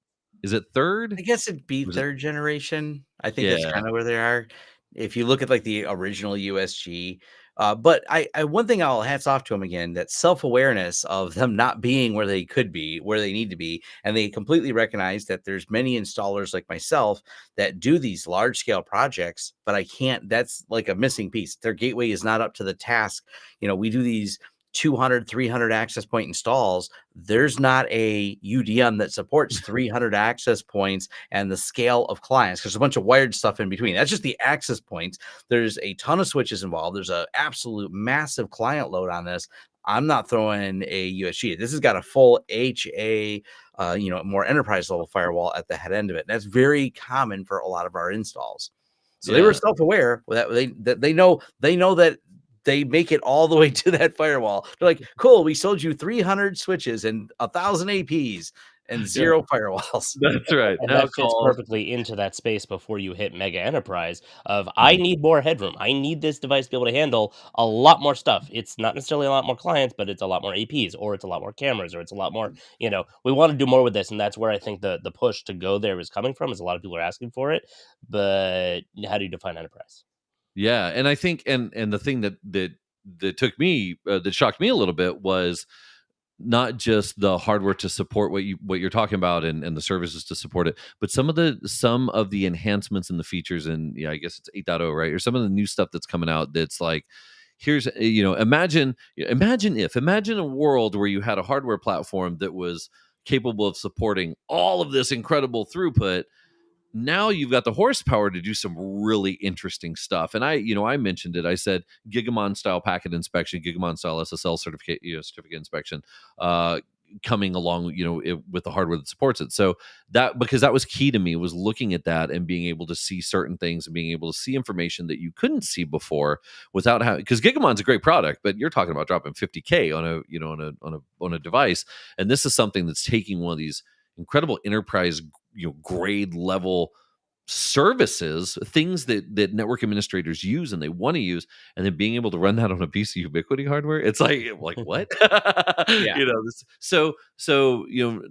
Is it third?
I guess it'd be
Was it-
third generation. I think that's
Yeah.
kind of where they are. If you look at like the original USG, but I one thing I'll hats off to them again, that self-awareness of them not being where they could be, where they need to be, and they completely recognize that there's many installers like myself that do these large scale projects, but I can't. That's like a missing piece. Their gateway is not up to the task. We do these 200, 300 access point installs. There's not a UDM that supports 300 access points and the scale of clients, because there's a bunch of wired stuff in between. That's just the access points. There's a ton of switches involved. There's an absolute massive client load on this. I'm not throwing a USG. This has got a full HA, more enterprise level firewall at the head end of it. That's very common for a lot of our installs. So they were self-aware that they know that they make it all the way to that firewall. They're like, cool, we sold you 300 switches and 1,000 APs and 0 firewalls.
That's right.
And that fits perfectly into that space before you hit mega enterprise of, I need more headroom. I need this device to be able to handle a lot more stuff. It's not necessarily a lot more clients, but it's a lot more APs, or it's a lot more cameras, or it's a lot more, we want to do more with this. And that's where I think the push to go there is coming from, is a lot of people are asking for it. But how do you define enterprise?
Yeah, and I think, and the thing that took me, that shocked me a little bit, was not just the hardware to support what you're talking about, and the services to support it, but some of the enhancements and the features, and I guess it's 8.0, right, or some of the new stuff that's coming out. That's like, here's imagine a world where you had a hardware platform that was capable of supporting all of this incredible throughput. Now you've got the horsepower to do some really interesting stuff. And I mentioned it. I said Gigamon style packet inspection, Gigamon style SSL certificate inspection, coming along, with the hardware that supports it. So because that was key to me, was looking at that and being able to see certain things and being able to see information that you couldn't see before without having, because Gigamon's a great product, but you're talking about dropping 50K on a device. And this is something that's taking one of these incredible enterprise grade level services, things that network administrators use and they want to use, and then being able to run that on a piece of Ubiquiti hardware. It's like what?
Yeah.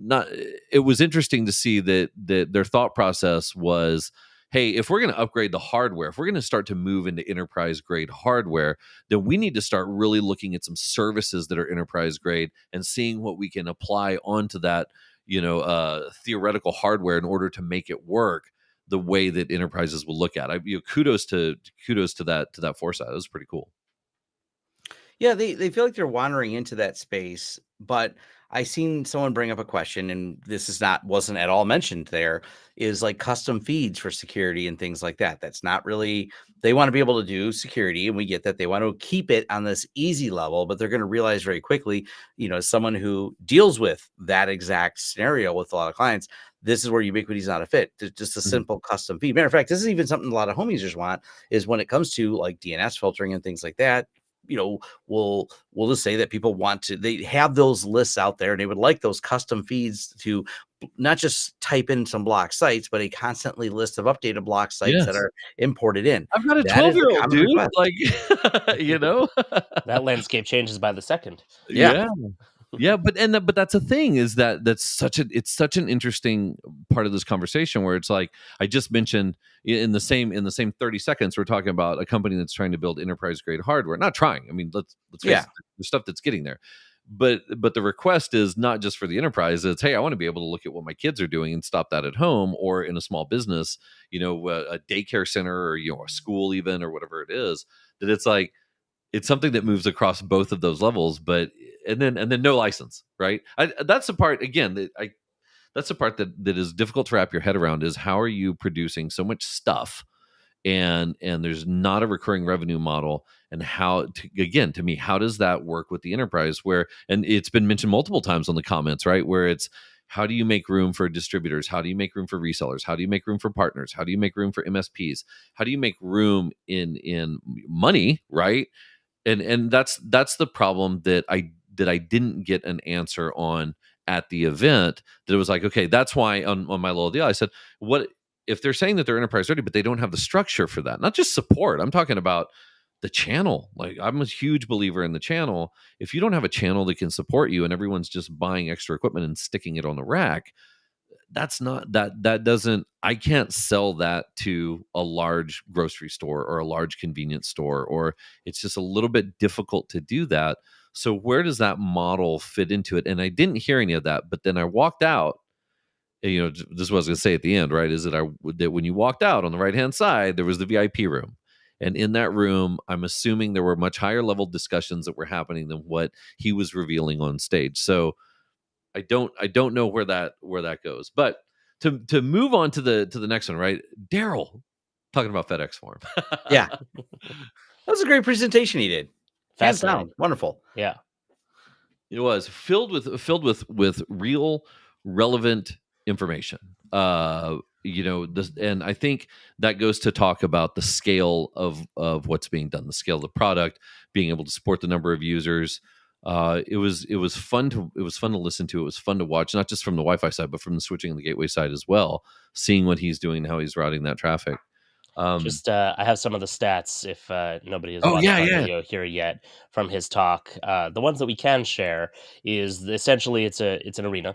Not, it was interesting to see that their thought process was, hey, if we're going to upgrade the hardware, if we're going to start to move into enterprise grade hardware, then we need to start really looking at some services that are enterprise grade and seeing what we can apply onto that theoretical hardware in order to make it work the way that enterprises will look at it. Kudos to that foresight. That was pretty cool.
Yeah, they feel like they're wandering into that space, but I seen someone bring up a question, and this is wasn't at all mentioned there, is like custom feeds for security and things like that. That's not really, they want to be able to do security, and we get that. They want to keep it on this easy level, but they're going to realize very quickly, as someone who deals with that exact scenario with a lot of clients, this is where Ubiquiti is not a fit. There's just a simple custom feed. Matter of fact, this is even something a lot of home users want, is when it comes to like DNS filtering and things like that. We'll just say that people they have those lists out there, and they would like those custom feeds to not just type in some block sites, but a constantly list of updated block sites that are imported in.
I've got a 12-year-old dude, request. Like,
that landscape changes by the second.
Yeah. But that's the thing, is it's such an interesting part of this conversation, where it's like, I just mentioned in the same 30 seconds, we're talking about a company that's trying to build enterprise grade hardware. Not trying. I mean, let's face it, the stuff that's getting there. But the request is not just for the enterprise. It's, hey, I want to be able to look at what my kids are doing and stop that at home or in a small business, a daycare center, or a school even, or whatever it is. That it's like, it's something that moves across both of those levels, but and then no license, right? That's the part, again, that's the part that is difficult to wrap your head around, is how are you producing so much stuff and there's not a recurring revenue model, and to me, how does that work with the enterprise, and it's been mentioned multiple times on the comments, right? Where it's, how do you make room for distributors? How do you make room for resellers? How do you make room for partners? How do you make room for MSPs? How do you make room in money, right? And that's the problem that I didn't get an answer on at the event. That it was like, okay, that's why on my little deal, I said, what if they're saying that they're enterprise ready, but they don't have the structure for that? Not just support. I'm talking about the channel. Like, I'm a huge believer in the channel. If you don't have a channel that can support you, and everyone's just buying extra equipment and sticking it on the rack, that's not that doesn't I can't sell that to a large grocery store or a large convenience store, or it's just a little bit difficult to do that. So where does that model fit into it? And I didn't hear any of that, but then I walked out, and, this is what I was going to say at the end, right? Is that when you walked out, on the right hand side, there was the VIP room. And in that room, I'm assuming there were much higher level discussions that were happening than what he was revealing on stage. So I don't know where that goes. But to move on to the next one, right? Daryl talking about FedEx Forum.
Yeah, that was a great presentation he did. Hands down, wonderful.
Yeah,
it was filled with real relevant information. And I think that goes to talk about the scale of what's being done, the scale of the product, being able to support the number of users. It was fun to listen to. It was fun to watch, not just from the Wi-Fi side, but from the switching and the gateway side as well. Seeing what he's doing, how he's routing that traffic.
I have some of the stats if nobody has watched my video here yet from his talk. The ones that we can share is essentially it's an arena.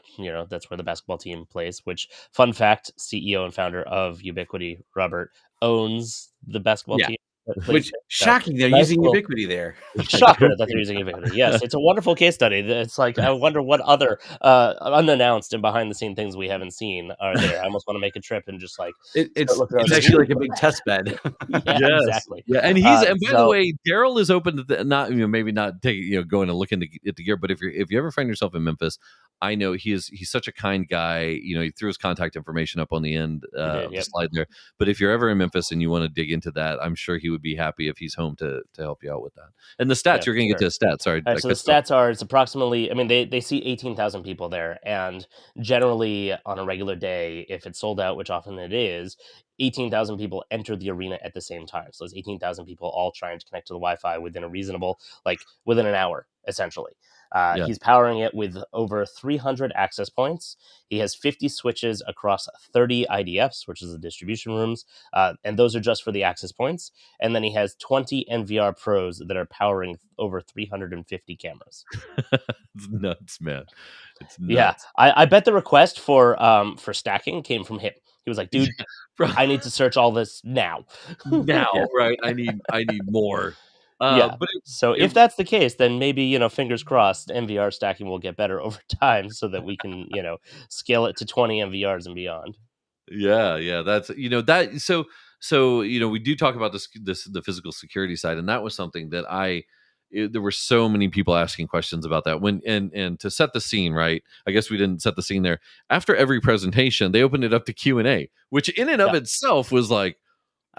That's where the basketball team plays. Which, fun fact, CEO and founder of Ubiquiti, Robert, owns the basketball team.
Which, shocking, they're using Ubiquiti there.
Shocker that they're using Ubiquiti. Yes, it's a wonderful case study. It's like, I wonder what other unannounced and behind the scene things we haven't seen are there. I almost want to make a trip and just like
it's actually like a big test bed.
Exactly.
Yeah, and by the way, Daryl is open to not maybe not taking going and looking at the gear, but if you ever find yourself in Memphis, I know he's such a kind guy. He threw his contact information up on the end of the slide there. But if you're ever in Memphis and you want to dig into that, I'm sure he would be happy if he's home to help you out with that. And the stats, you're going to get to the stats. Sorry.
So the stats are, it's approximately, they see 18,000 people there, and generally on a regular day, if it's sold out, which often it is, 18,000 people enter the arena at the same time. So there's 18,000 people all trying to connect to the Wi-Fi within within an hour, essentially. He's powering it with over 300 access points. He has 50 switches across 30 IDFs, which is the distribution rooms, and those are just for the access points. And then he has 20 NVR Pros that are powering over 350 cameras.
It's nuts, man. It's nuts.
Yeah, I bet the request for stacking came from him. He was like, dude, I need to search all this now.
Right? I need more.
But if that's the case, then maybe, fingers crossed, NVR stacking will get better over time so that we can, scale it to 20 NVRs and beyond.
Yeah. That's, that. So, we do talk about the physical security side. And that was something that there were so many people asking questions about that. And to set the scene, right? I guess we didn't set the scene there. After every presentation, they opened it up to Q&A, which in and of itself was like,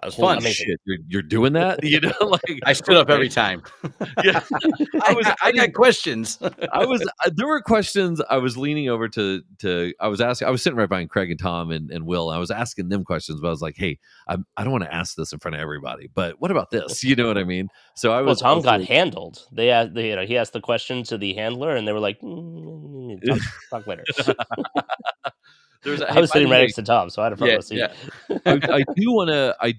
that was fun.
Shit, you're doing that, like
I stood up every time.
Yeah,
I got questions.
There were questions. I was leaning over to I was sitting right behind Craig and Tom and Will. And I was asking them questions, but I was like, hey, I don't want to ask this in front of everybody, but what about this? You know what I mean? So
Tom got handled. He asked the question to the handler, and they were like, talk later. I was sitting right next to Tom, so I had a front row seat.
I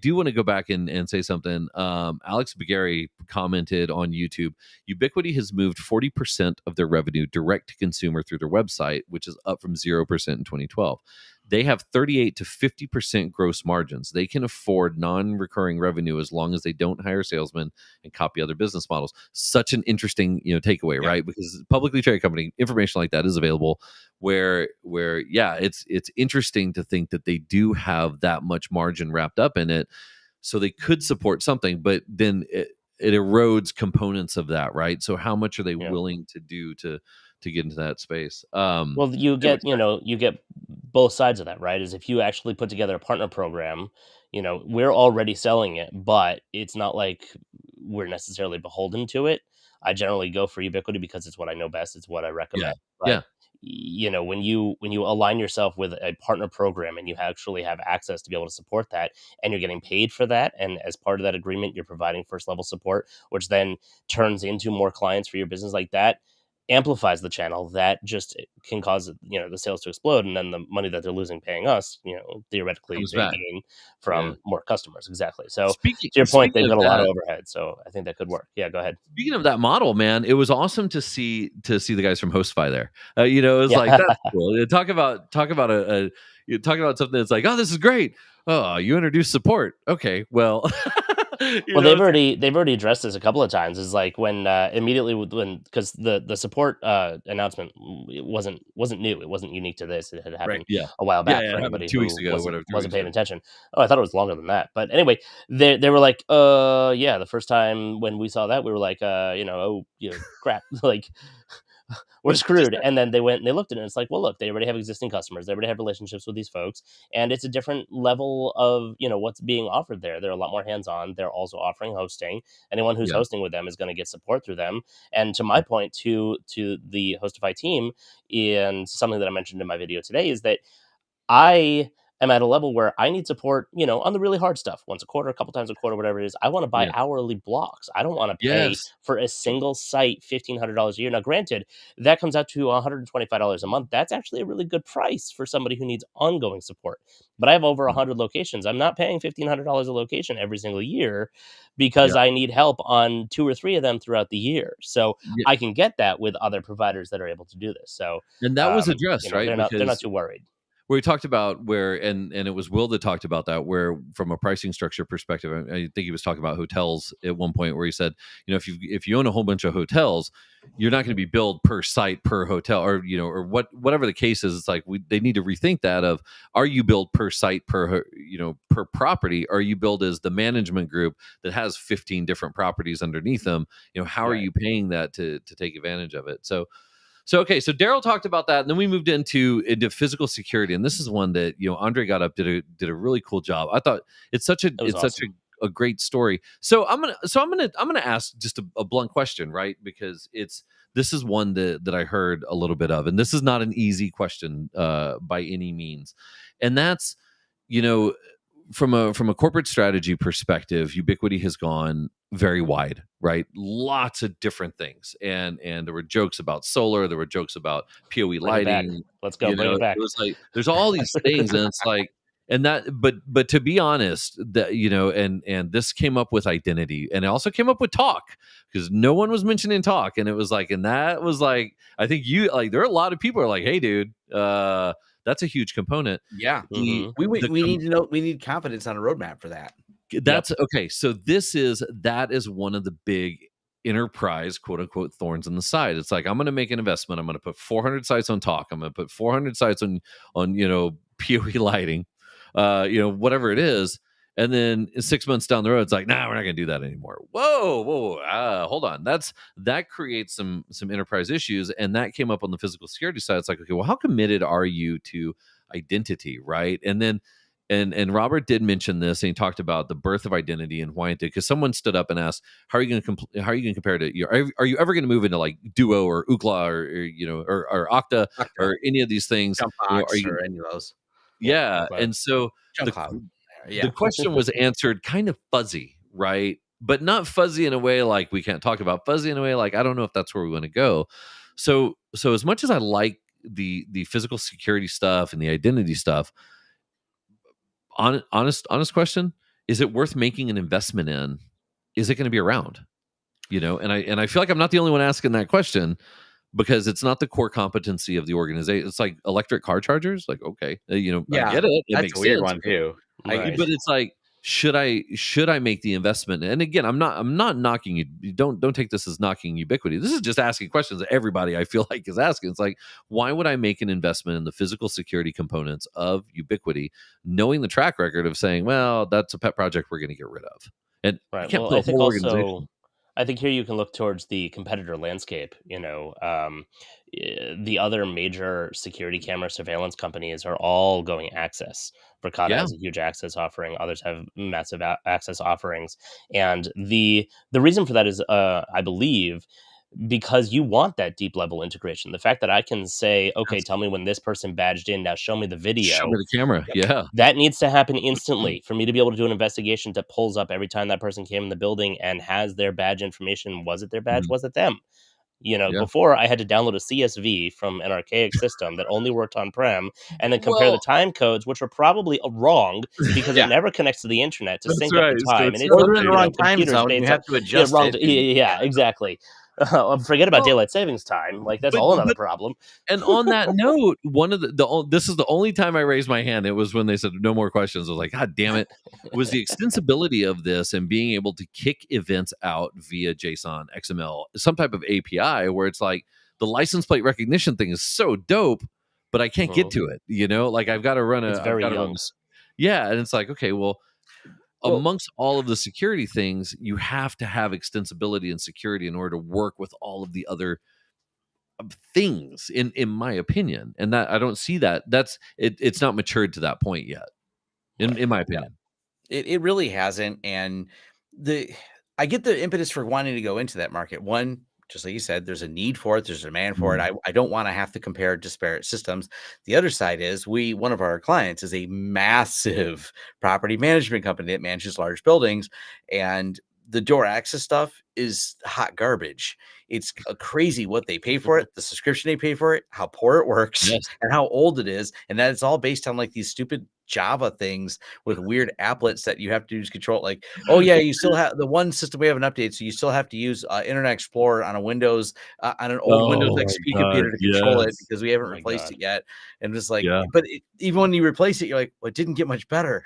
do want to go back and say something. Alex Bagari commented on YouTube. Ubiquiti has moved 40% of their revenue direct to consumer through their website, which is up from 0% in 2012. They have 38 to 50% gross margins. They can afford non-recurring revenue as long as they don't hire salesmen and copy other business models. Such an interesting, takeaway, right? Because publicly traded company information like that is available. Where it's interesting to think that they do have that much margin wrapped up in it, so they could support something, but then it erodes components of that, right? So how much are they willing to do to get into that space?
Well, you get both sides of that, right? Is if you actually put together a partner program, we're already selling it, but it's not like we're necessarily beholden to it. I generally go for Ubiquiti because it's what I know best. It's what I recommend. But, when you align yourself with a partner program and you actually have access to be able to support that, and you're getting paid for that, and as part of that agreement, you're providing first level support, which then turns into more clients for your business like that, amplifies the channel, that just can cause the sales to explode, and then the money that they're losing paying us, theoretically they gain from more customers. Exactly. So to your point, they've got a lot of overhead, so I think that could work. Yeah, go ahead.
Speaking of that model, man, it was awesome to see the guys from HostFi there. It was like, that's cool. Talk about something that's like, oh, this is great. Oh, you introduced support. Okay, well.
They've already addressed this a couple of times. Is like when immediately because the support announcement wasn't new. It wasn't unique to this. It had happened a while back for anybody
2 weeks ago,
wasn't paying attention. Oh, I thought it was longer than that. But anyway, they were like, the first time when we saw that, we were like, crap, like. We're screwed. And then they went and they looked at it, and it's like, well, look, they already have existing customers. They already have relationships with these folks. And it's a different level of, what's being offered there. They're a lot more hands-on. They're also offering hosting. Anyone who's hosting with them is going to get support through them. And to my point, to the Hostify team, and something that I mentioned in my video today, is that I am at a level where I need support, on the really hard stuff, once a quarter, a couple times a quarter, whatever it is. I want to buy hourly blocks. I don't want to pay for a single site $1,500 a year. Now, granted, that comes out to $125 a month. That's actually a really good price for somebody who needs ongoing support. But I have over 100 locations. I'm not paying $1,500 a location every single year because I need help on 2 or 3 of them throughout the year. So I can get that with other providers that are able to do this. So
and that was addressed, right?
They're not too worried.
Where we talked about and it was Will that talked about that, where from a pricing structure perspective, I think he was talking about hotels at one point, where he said, if you own a whole bunch of hotels, you're not going to be billed per site, per hotel, or whatever the case is. It's like they need to rethink that of, are you billed per site, per property? Are you billed as the management group that has 15 different properties underneath them? How are you paying that to take advantage of it? So Daryl talked about that, and then we moved into physical security, and this is one that Andre got up, did a really cool job. I thought it's such a great story. So I'm gonna ask just a blunt question, right? Because this is one that I heard a little bit of, and this is not an easy question by any means, and that's from a corporate strategy perspective, Ubiquiti has gone very wide, right? Lots of different things, and there were jokes about solar, there were jokes about PoE lighting.
Let's go, bring it back.
It was like there's all these things, and it's like, and that, but to be honest, that and this came up with identity, and it also came up with talk, because no one was mentioning talk, and it was like, and that was like, I think there are a lot of people who are like, hey, dude, that's a huge component.
Yeah. We need to know. We need confidence on a roadmap for that.
That's okay. So that is one of the big enterprise, quote unquote, thorns in the side. It's like, I'm going to make an investment. I'm going to put 400 sites on talk. I'm going to put 400 sites on PoE lighting, whatever it is. And then 6 months down the road, it's like, nah, we're not going to do that anymore. Whoa, hold on. That creates some enterprise issues, and that came up on the physical security side. It's like, okay, well, how committed are you to identity, right? And then, and Robert did mention this, and he talked about the birth of identity and why it did. Because someone stood up and asked, how are you going to compare to? Are you ever going to move into like Duo or Ookla or Okta or any of these things?
or any of those?
Yeah, and so the question was answered kind of fuzzy, right? But not fuzzy in a way like we can't talk about, fuzzy in a way like I don't know if that's where we want to go. So as much as I like the physical security stuff and the identity stuff, honest question, is it worth making an investment in? Is it going to be around? And I feel like I'm not the only one asking that question, because it's not the core competency of the organization. It's like electric car chargers. Like, okay, I get it. It makes
a weird
sense.
one too.
Right. But it's like, should I make the investment? And again, I'm not knocking you. Don't take this as knocking Ubiquiti. This is just asking questions that everybody I feel like is asking. It's like, why would I make an investment in the physical security components of Ubiquiti, knowing the track record of saying, well, that's a pet project we're going to get rid of? And
right.
I can't
Well, I think also, I think here you can look towards the competitor landscape. The other major security camera surveillance companies are all going access. Verkada has a huge access offering. Others have massive access offerings, and the reason for that is, I believe, because you want that deep level integration. The fact that I can say, okay, tell me when this person badged in, now show me the video.
Show me the camera. Yeah.
That needs to happen instantly for me to be able to do an investigation that pulls up every time that person came in the building and has their badge information. Was it their badge? Was it them? Before I had to download a CSV from an archaic system that only worked on-prem and then compare the time codes, which were probably wrong because it never connects to the internet to sync up the time.
So it's in the wrong time zone. You have to adjust it.
Yeah, exactly. Forget about daylight savings time. Like, that's all another problem.
And on that note, one of this is the only time I raised my hand. It was when they said no more questions. I was like, God damn it. It was the extensibility of this and being able to kick events out via JSON, XML, some type of API where it's like the license plate recognition thing is so dope, but I can't get to it. Like, I've got to run
it's very young.
Yeah. And it's like, okay, well, amongst all of the security things, you have to have extensibility and security in order to work with all of the other things, in my opinion. And that I don't see that. It's not matured to that point yet, in my opinion.
It really hasn't. And I get the impetus for wanting to go into that market. One, just like you said, there's a need for it. There's a demand for it. I don't want to have to compare disparate systems. The other side is one of our clients is a massive property management company that manages large buildings, and the door access stuff is hot garbage. It's crazy what they pay for it, the subscription they pay for it, how poor it works, and how old it is. And that it's all based on like these stupid Java things with weird applets that you have to use control. Like, oh yeah, you still have the one system we haven't updated, so you still have to use Internet Explorer on a Windows on an old Windows XP computer to control it because we haven't replaced it yet. And it's like, but even when you replace it, you're like, well, it didn't get much better.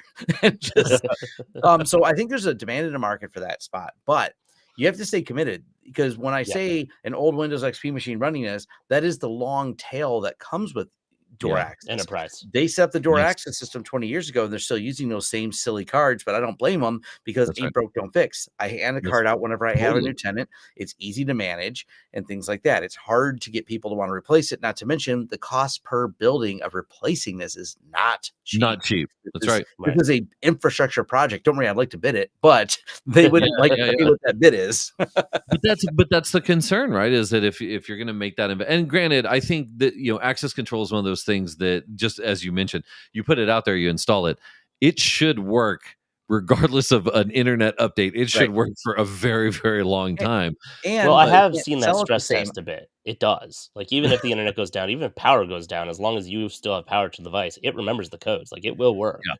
So I think there's a demand in the market for that spot, but you have to stay committed, because when I say an old Windows XP machine running this, that is the long tail that comes with door access.
Enterprise.
They set up the door access system 20 years ago. They're still using those same silly cards, but I don't blame them, because ain't broke, don't fix. I hand a card out whenever I have a new tenant. It's easy to manage and things like that. It's hard to get people to want to replace it. Not to mention the cost per building of replacing this is not cheap.
Not cheap. That's right.
This is a infrastructure project. Don't worry, I'd like to bid it, but they wouldn't like to pay what that bid is.
but that's the concern, right? Is that if you're going to make that, and granted, I think that access control is one of those things that, just as you mentioned, you put it out there, you install it, it should work regardless of an internet update. It should work for a very, very long time.
And I have seen that stress test a bit. It does. Like, even if the internet goes down, even if power goes down, as long as you still have power to the device, it remembers the codes. Like, it will work.
Yeah.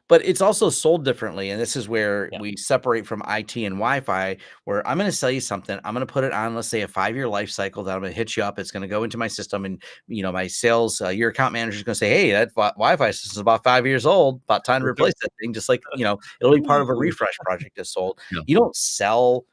But it's also sold differently. And this is where we separate from IT and Wi-Fi, where I'm going to sell you something. I'm going to put it on, let's say, a 5-year life cycle that I'm going to hit you up. It's going to go into my system. And, my sales, your account manager is going to say, hey, that Wi-Fi system is about 5 years old. About time to replace that thing. Just like, it'll be part of a refresh project that's sold. You don't sell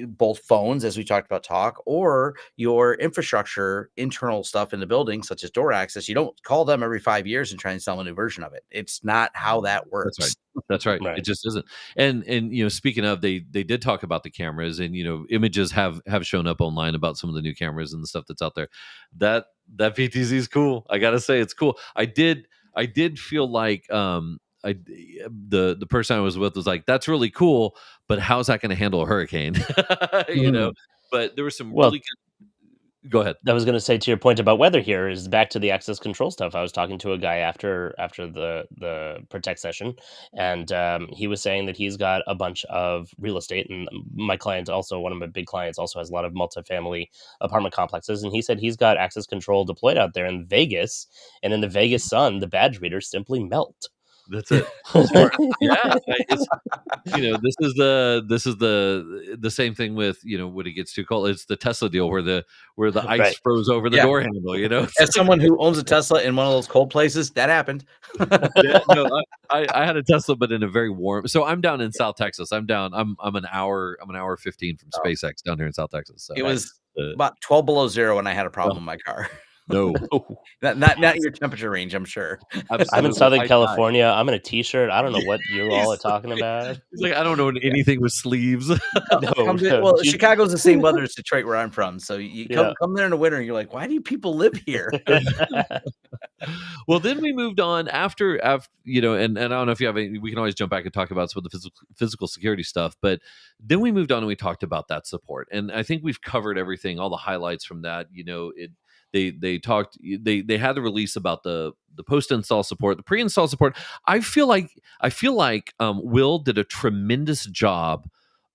both phones, as we talked about, talk, or your infrastructure, internal stuff in the building, such as door access. You don't call them every 5 years and try and sell a new version of it. It's not how that works.
That's right. That's right. It just isn't. And speaking of, they did talk about the cameras, and images have shown up online about some of the new cameras and the stuff that's out there. That PTZ is cool. I gotta say, it's cool. I did feel like the person I was with was like, that's really cool, but how's that going to handle a hurricane? But there was some really good. Go ahead.
I was going to say, to your point about weather here, is back to the access control stuff. I was talking to a guy after the Protect session, and he was saying that he's got a bunch of real estate, and my client, also one of my big clients, also has a lot of multifamily apartment complexes, and he said he's got access control deployed out there in Vegas, and in the Vegas sun, the badge readers simply melt.
That's it. Yeah, this is the same thing with when it gets too cold. It's the Tesla deal where the ice froze over the door handle.
As someone who owns a Tesla in one of those cold places, that happened.
I had a Tesla, but in a very warm. So I'm down in South Texas. I'm an hour 15 from SpaceX down here in South Texas. So
it was about 12 below zero when I had a problem with my car.
No,
not your temperature range, I'm sure.
Absolutely. I'm in Southern California. I'm in a t-shirt. I don't know what you all are talking about.
It's like, I don't know anything with sleeves.
Well, Chicago's the same weather as Detroit, where I'm from. So you come there in the winter, and you're like, why do people live here?
Well, then we moved on after and I don't know if you have any. We can always jump back and talk about some of the physical security stuff, but then we moved on and we talked about that support, and I think we've covered everything, all the highlights from that. They talked. They had the release about the post-install support, the pre-install support. I feel like Will did a tremendous job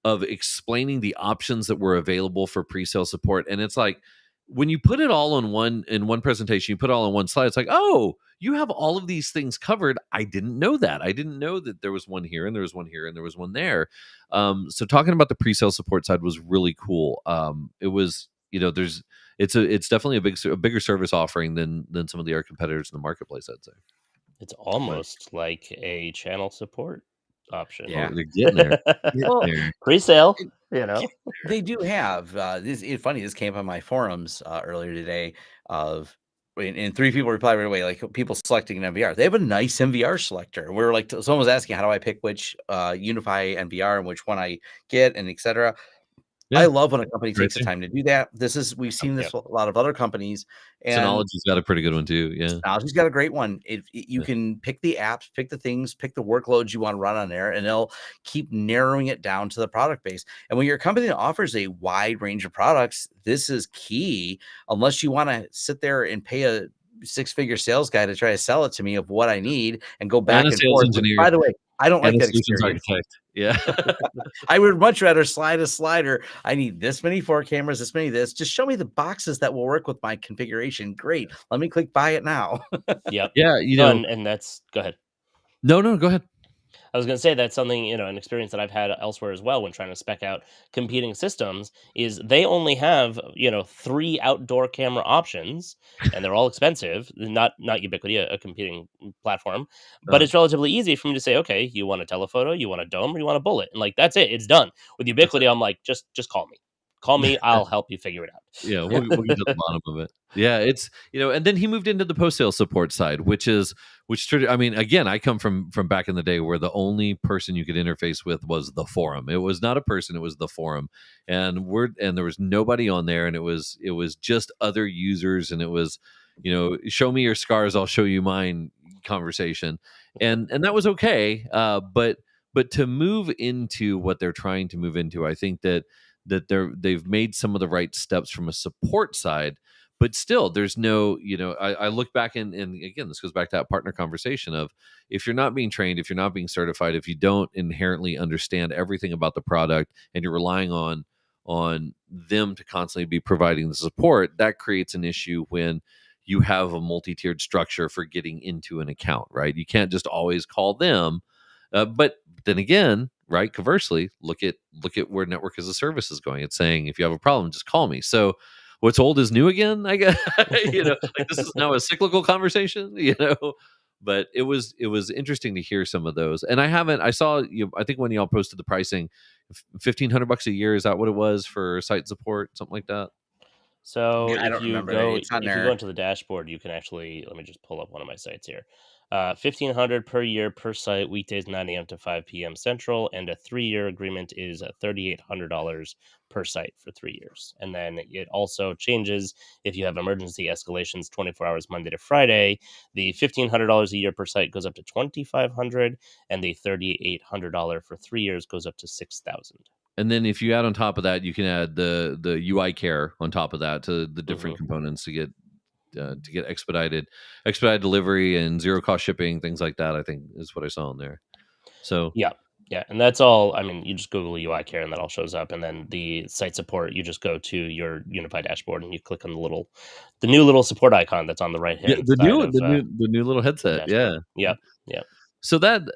of explaining the options that were available for pre-sale support, and it's like when you put it all in one presentation, you put it all on one slide. It's like, oh, you have all of these things covered. I didn't know that. I didn't know that there was one here and there was one here and there was one there. So talking about the pre-sale support side was really cool. It was it's definitely a bigger service offering than some of the other competitors in the marketplace, I'd say.
It's almost like a channel support option.
Yeah, they're getting there.
Pre-sale,
They do have it's funny, this came up on my forums earlier today and 3 people replied right away, like people selecting an NVR. They have a nice NVR selector. We're like, someone was asking, how do I pick which UniFi NVR and which one I get, and etc. Yeah. I love when a company takes the time to do that. We've seen this with a lot of other companies. And
Synology's got a pretty good one too. Yeah,
Synology's got a great one. You can pick the apps, pick the things, pick the workloads you want to run on there, and they'll keep narrowing it down to the product base. And when you're a company that offers a wide range of products, this is key. Unless you want to sit there and pay a 6-figure sales guy to try to sell it to me of what I need and go back and forth.
Engineer.
By the way, I don't like that experience.
Architect. Yeah.
I would much rather slide a slider. I need this many 4 cameras, this many this. Just show me the boxes that will work with my configuration. Great. Let me click buy it now.
Yep.
Yeah.
And that's, go ahead.
No, go ahead.
I was going to say that's something, an experience that I've had elsewhere as well when trying to spec out competing systems is they only have, 3 outdoor camera options, and they're all expensive. Not Ubiquiti, a competing platform, but it's relatively easy for me to say, okay, you want a telephoto, you want a dome, or you want a bullet, and like that's it, it's done. With Ubiquiti, I'm like, just call me. Call me, I'll help you figure it out.
Yeah, we'll get to the bottom of it. Yeah, it's and then he moved into the post-sale support side, which I mean, again, I come from back in the day where the only person you could interface with was the forum. It was not a person, it was the forum. And there was nobody on there, and it was just other users, and it was, show me your scars, I'll show you mine conversation. And that was okay. But to move into what they're trying to move into, I think that they've made some of the right steps from a support side, but still there's no, I look back and again, this goes back to that partner conversation of, if you're not being trained, if you're not being certified, if you don't inherently understand everything about the product and you're relying on them to constantly be providing the support, that creates an issue when you have a multi-tiered structure for getting into an account, right? You can't just always call them. But then again, right, conversely, look at where network as a service is going. It's saying, if you have a problem, just call me. So what's old is new again, I guess. Like this is now a cyclical conversation, but it was interesting to hear some of those. And I saw, I think when y'all posted the pricing, $1,500 a year. Is that what it was for site support, something like that?
So
I don't remember. It's on
if you
there.
go into the dashboard, you can actually, let me just pull up one of my sites here. 1,500 per year per site, weekdays 9 a.m. to 5 p.m. Central, and a 3-year agreement is $3,800 per site for 3 years. And then it also changes if you have emergency escalations 24 hours Monday to Friday. The $1,500 a year per site goes up to $2,500, and the $3,800 for 3 years goes up to $6,000.
And then if you add on top of that, you can add the UI care on top of that to the different components to get expedited delivery and zero cost shipping, things like that. I think is what I saw in there. So
yeah, and that's all. I mean, you just Google UI care and that all shows up, and then the site support. You just go to your UniFi dashboard and you click on the new little support icon that's on the right hand side
the new little headset. Yeah. So that,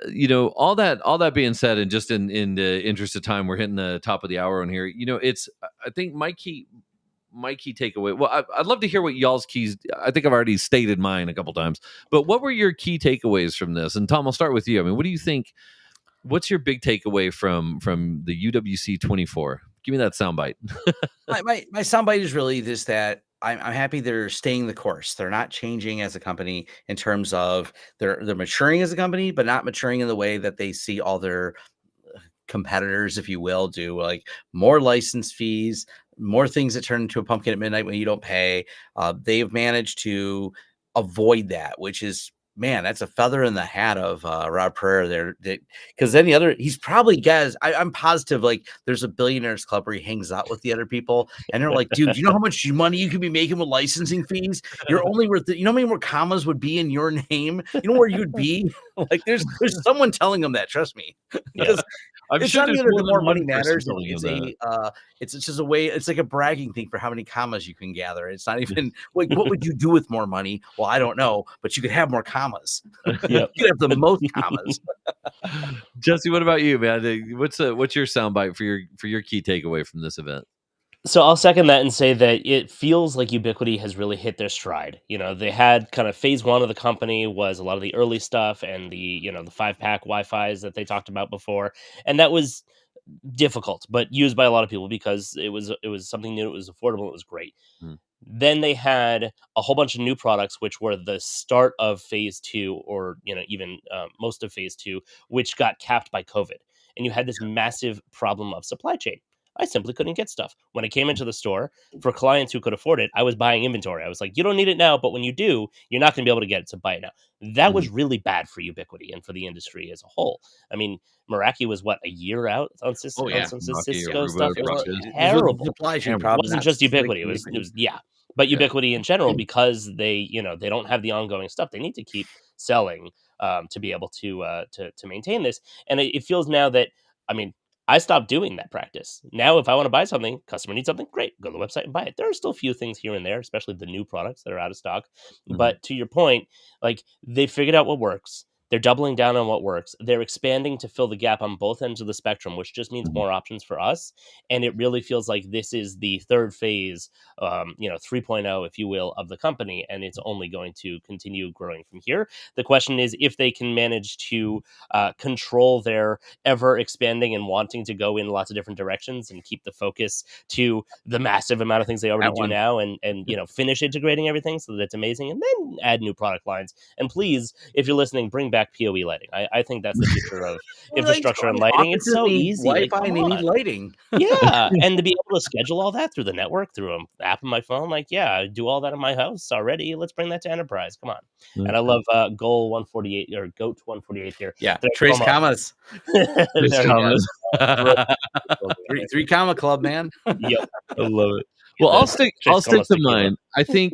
all that being said, and just in the interest of time, we're hitting the top of the hour on here. It's, I think my key takeaway. Well, I'd love to hear what y'all's keys. I think I've already stated mine a couple times, but what were your key takeaways from this? And Tom, I'll start with you. I mean, what do you think? What's your big takeaway from the UWC 24? Give me that soundbite.
my soundbite is really this, that I'm happy they're staying the course. They're not changing as a company in terms of they're maturing as a company, but not maturing in the way that they see all their competitors, if you will, do, like more license fees, more things that turn into a pumpkin at midnight when you don't pay. They've managed to avoid that, which is, man, that's a feather in the hat of Rob Pereira there. Because he's probably, guys, I'm positive, like there's a billionaires club where he hangs out with the other people, and they're like, dude, you know how much money you could be making with licensing fees? You're only worth, you know how many more commas would be in your name? You know where you'd be? Like there's someone telling them that, trust me. Because it's sure not even the more money matters. It's just a way. It's like a bragging thing for how many commas you can gather. It's not even like, what would you do with more money? Well, I don't know, but you could have more commas. You could have the most commas.
Jesse, what about you, man? What's your soundbite for your key takeaway from this event?
So I'll second that and say that it feels like Ubiquiti has really hit their stride. They had kind of phase one of the company was a lot of the early stuff and the 5-pack Wi-Fi's that they talked about before. And that was difficult, but used by a lot of people because it was something new, it was affordable, it was great. Then they had a whole bunch of new products, which were the start of phase two, or even most of phase two, which got capped by COVID. And you had this massive problem of supply chain. I simply couldn't get stuff. When it came into the store, for clients who could afford it, I was buying inventory. I was like, you don't need it now, but when you do, you're not going to be able to get it, so buy it now. That was really bad for Ubiquiti and for the industry as a whole. I mean, Meraki was a year out on some Cisco stuff. It was terrible. It wasn't just Ubiquiti. It was but Ubiquiti in general, because they don't have the ongoing stuff. They need to keep selling to be able to maintain this. And it feels now that, I mean, I stopped doing that practice. Now, if I want to buy something, customer needs something, great, go to the website and buy it. There are still a few things here and there, especially the new products that are out of stock. But to your point, like, they figured out what works. They're doubling down on what works. They're expanding to fill the gap on both ends of the spectrum, which just means more options for us. And it really feels like this is the third phase, 3.0, if you will, of the company. And it's only going to continue growing from here. The question is if they can manage to control their ever expanding and wanting to go in lots of different directions and keep the focus to the massive amount of things they already do now, and finish integrating everything so that it's amazing, and then add new product lines. And please, if you're listening, bring back PoE lighting. I think that's the future of infrastructure and lighting. It's so easy.
Wi-Fi, they need lighting.
Yeah, and to be able to schedule all that through the network, through an app on my phone, I do all that in my house already. Let's bring that to enterprise. Come on. And I love Goal 148 or Goat 148 here.
Yeah, trace commas. Three comma club, man.
Yep,
I love it. Well, I'll stick to mine. I think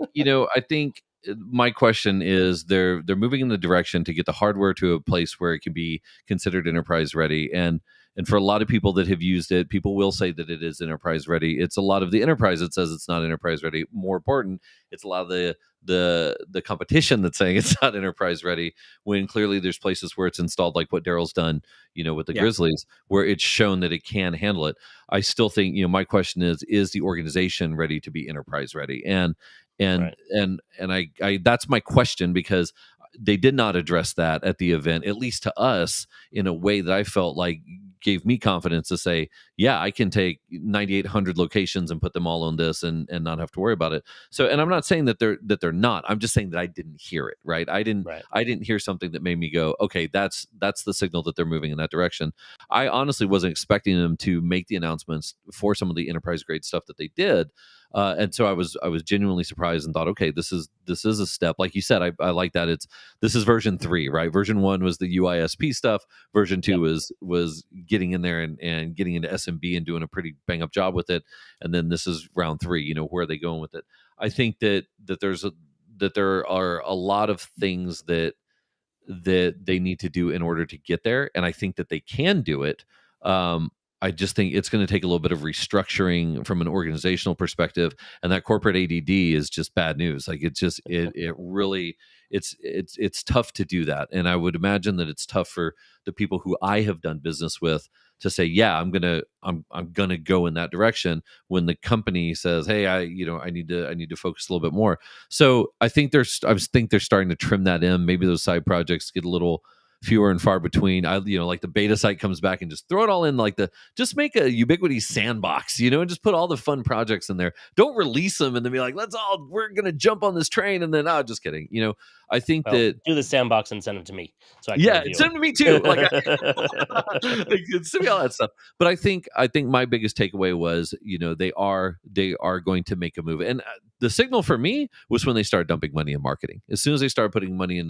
my question is they're moving in the direction to get the hardware to a place where it can be considered enterprise ready, and for a lot of people that have used it, people will say that it is enterprise ready. It's a lot of the enterprise that says it's not enterprise ready. More important, it's a lot of the competition that's saying it's not enterprise ready, when clearly there's places where it's installed, like what Daryl's done, with the Grizzlies, where it's shown that it can handle it. I still think, my question is the organization ready to be enterprise ready? And I that's my question, because they did not address that at the event, at least to us, in a way that I felt like gave me confidence to say, yeah, I can take 9,800 locations and put them all on this and not have to worry about it. So, and I'm not saying that they're not. I'm just saying that I didn't hear it. Right? I didn't hear something that made me go, okay, that's the signal that they're moving in that direction. I honestly wasn't expecting them to make the announcements for some of the enterprise grade stuff that they did. And so I was genuinely surprised and thought, okay, this is a step. Like you said, I like that. This is version 3, right? Version 1 was the UISP stuff. Version 2 was getting in there and getting into SMB and doing a pretty bang up job with it. And then this is round 3. Where are they going with it? I think that there are a lot of things that they need to do in order to get there, and I think that they can do it. I just think it's going to take a little bit of restructuring from an organizational perspective, and that corporate ADD is just bad news. Like it really it's tough to do that, and I would imagine that it's tough for the people who I have done business with to say, yeah, I'm gonna go in that direction when the company says, hey, I need to focus a little bit more. So I think they're starting to trim that in. Maybe those side projects get a little fewer and far between. Like the beta site comes back and just throw it all in, just make a Ubiquiti sandbox, and just put all the fun projects in there. Don't release them and then be like, we're gonna jump on this train and then just kidding. I think that
do the sandbox and send them to me. So
send them to me too. Send me all that stuff. But I think my biggest takeaway was, they are going to make a move, and the signal for me was when they started dumping money in marketing. As soon as they started putting money in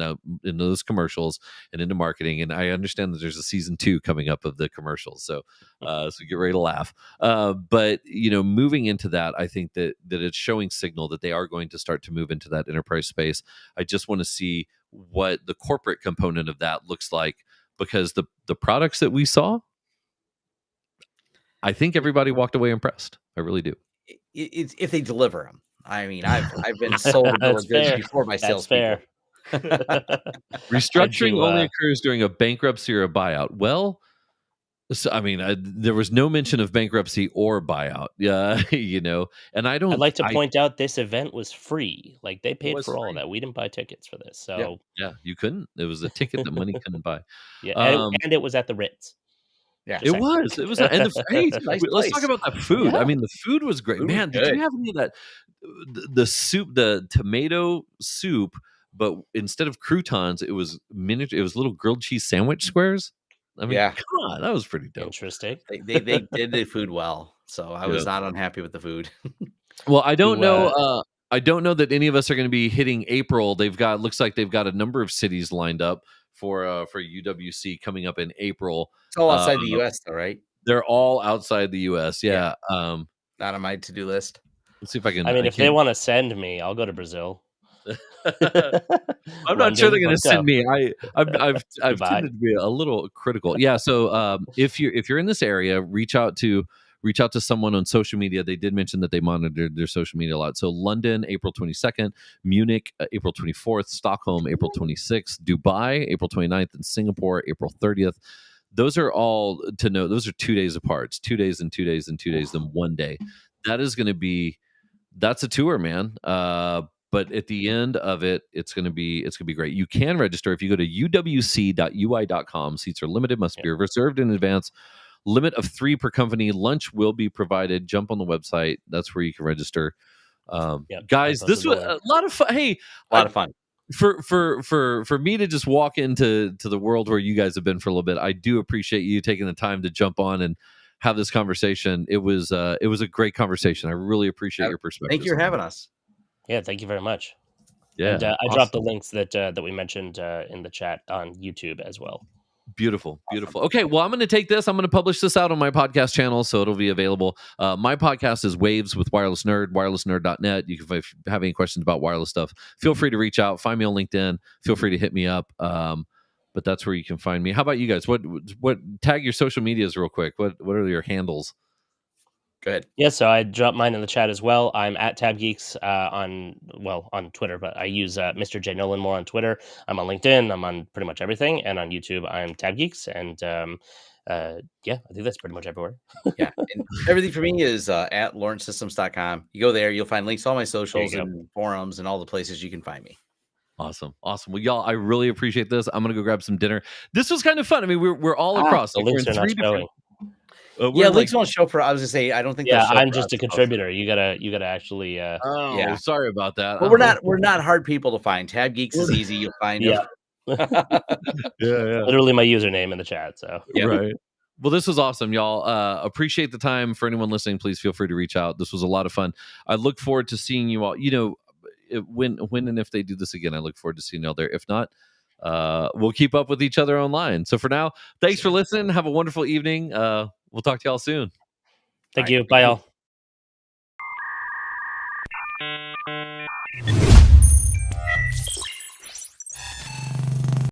those commercials and into marketing, and I understand that there's a season 2 coming up of the commercials, so get ready to laugh. But moving into that, I think that it's showing signal that they are going to start to move into that enterprise space. I just want to see what the corporate component of that looks like, because the products that we saw, I think everybody walked away impressed. I really do.
It's if they deliver them. I mean, I've been sold a bill of goods before by salespeople.
Restructuring only occurs during a bankruptcy or a buyout. Well, so, I mean, there was no mention of bankruptcy or buyout. Yeah, and I'd
like to point out this event was free. Like, they paid for all of that. We didn't buy tickets for this. So
yeah, you couldn't. It was a ticket that money couldn't buy.
Yeah, and it was at the Ritz.
Yeah, it was, and let's talk about that food. Yeah. I mean, the food was great. Man, did you have any of that? The soup, the tomato soup, but instead of croutons, it was little grilled cheese sandwich squares. I mean, come on, that was pretty dope.
Interesting.
They did the food well, so I was not unhappy with the food.
Well, I don't know. I don't know that any of us are going to be hitting April. Looks like they've got a number of cities lined up for UWC coming up in April.
It's all outside the U.S. though, right?
They're all outside the U.S. Yeah.
Not on my to-do list.
Let's see if I can.
I mean, if they want to send me, I'll go to Brazil.
I'm not sure they're going to send me. I've tended to be a little critical. Yeah. So if you're in this area, reach out to someone on social media. They did mention that they monitored their social media a lot. So London, April 22nd, Munich, April 24th, Stockholm, April 26th, Dubai, April 29th, and Singapore, April 30th. Those are all to know. Those are 2 days apart. It's 2 days and 2 days and 2 days, then 1 day. That is going to be. That's a tour, man. But at the end of it, it's gonna be great. You can register if you go to uwc.ui.com. Seats are limited, must be reserved in advance. Limit of 3 per company. Lunch will be provided. Jump on the website. That's where you can register. Guys, this was a lot of fun. Hey,
a lot of fun.
For me to just walk into the world where you guys have been for a little bit. I do appreciate you taking the time to jump on and have this conversation. It was a great conversation. I really appreciate your perspective.
Thank you for having us.
Yeah, thank you very much.
Yeah,
and I dropped the links that we mentioned in the chat on YouTube as well.
Beautiful. Okay, well, I'm going to take this. I'm going to publish this out on my podcast channel, so it'll be available. My podcast is Waves with Wireless Nerd, wirelessnerd.net. You can, if you have any questions about wireless stuff, feel free to reach out. Find me on LinkedIn. Feel free to hit me up. But that's where you can find me. How about you guys? What tag your social medias real quick? What are your handles?
Go ahead.
Yeah, so I dropped mine in the chat as well. I'm at TabGeeks on Twitter, but I use Mr. J Nolan more on Twitter. I'm on LinkedIn. I'm on pretty much everything, and on YouTube, I'm TabGeeks. And I think that's pretty much everywhere.
Yeah, and everything for me is at lawrencesystems.com. You go there, you'll find links to all my socials and forums and all the places you can find me.
Awesome. Well, y'all, I really appreciate this. I'm gonna go grab some dinner. This was kind of fun. I mean, we're all across.
The links are not showing.
Links won't show for. I was gonna say I don't think.
Yeah, I'm just a contributor. You gotta actually.
Sorry about that.
But we're not hard people to find. Tab Geeks is easy. You'll find them.
Yeah.
Literally my username in the chat. So
right. Well, this was awesome, y'all. Appreciate the time. For anyone listening, please feel free to reach out. This was a lot of fun. I look forward to seeing you all. When and if they do this again, I look forward to seeing y'all there. If not, we'll keep up with each other online. So for now, thanks for listening. Have a wonderful evening. We'll talk to y'all soon.
Thank you. Bye, y'all.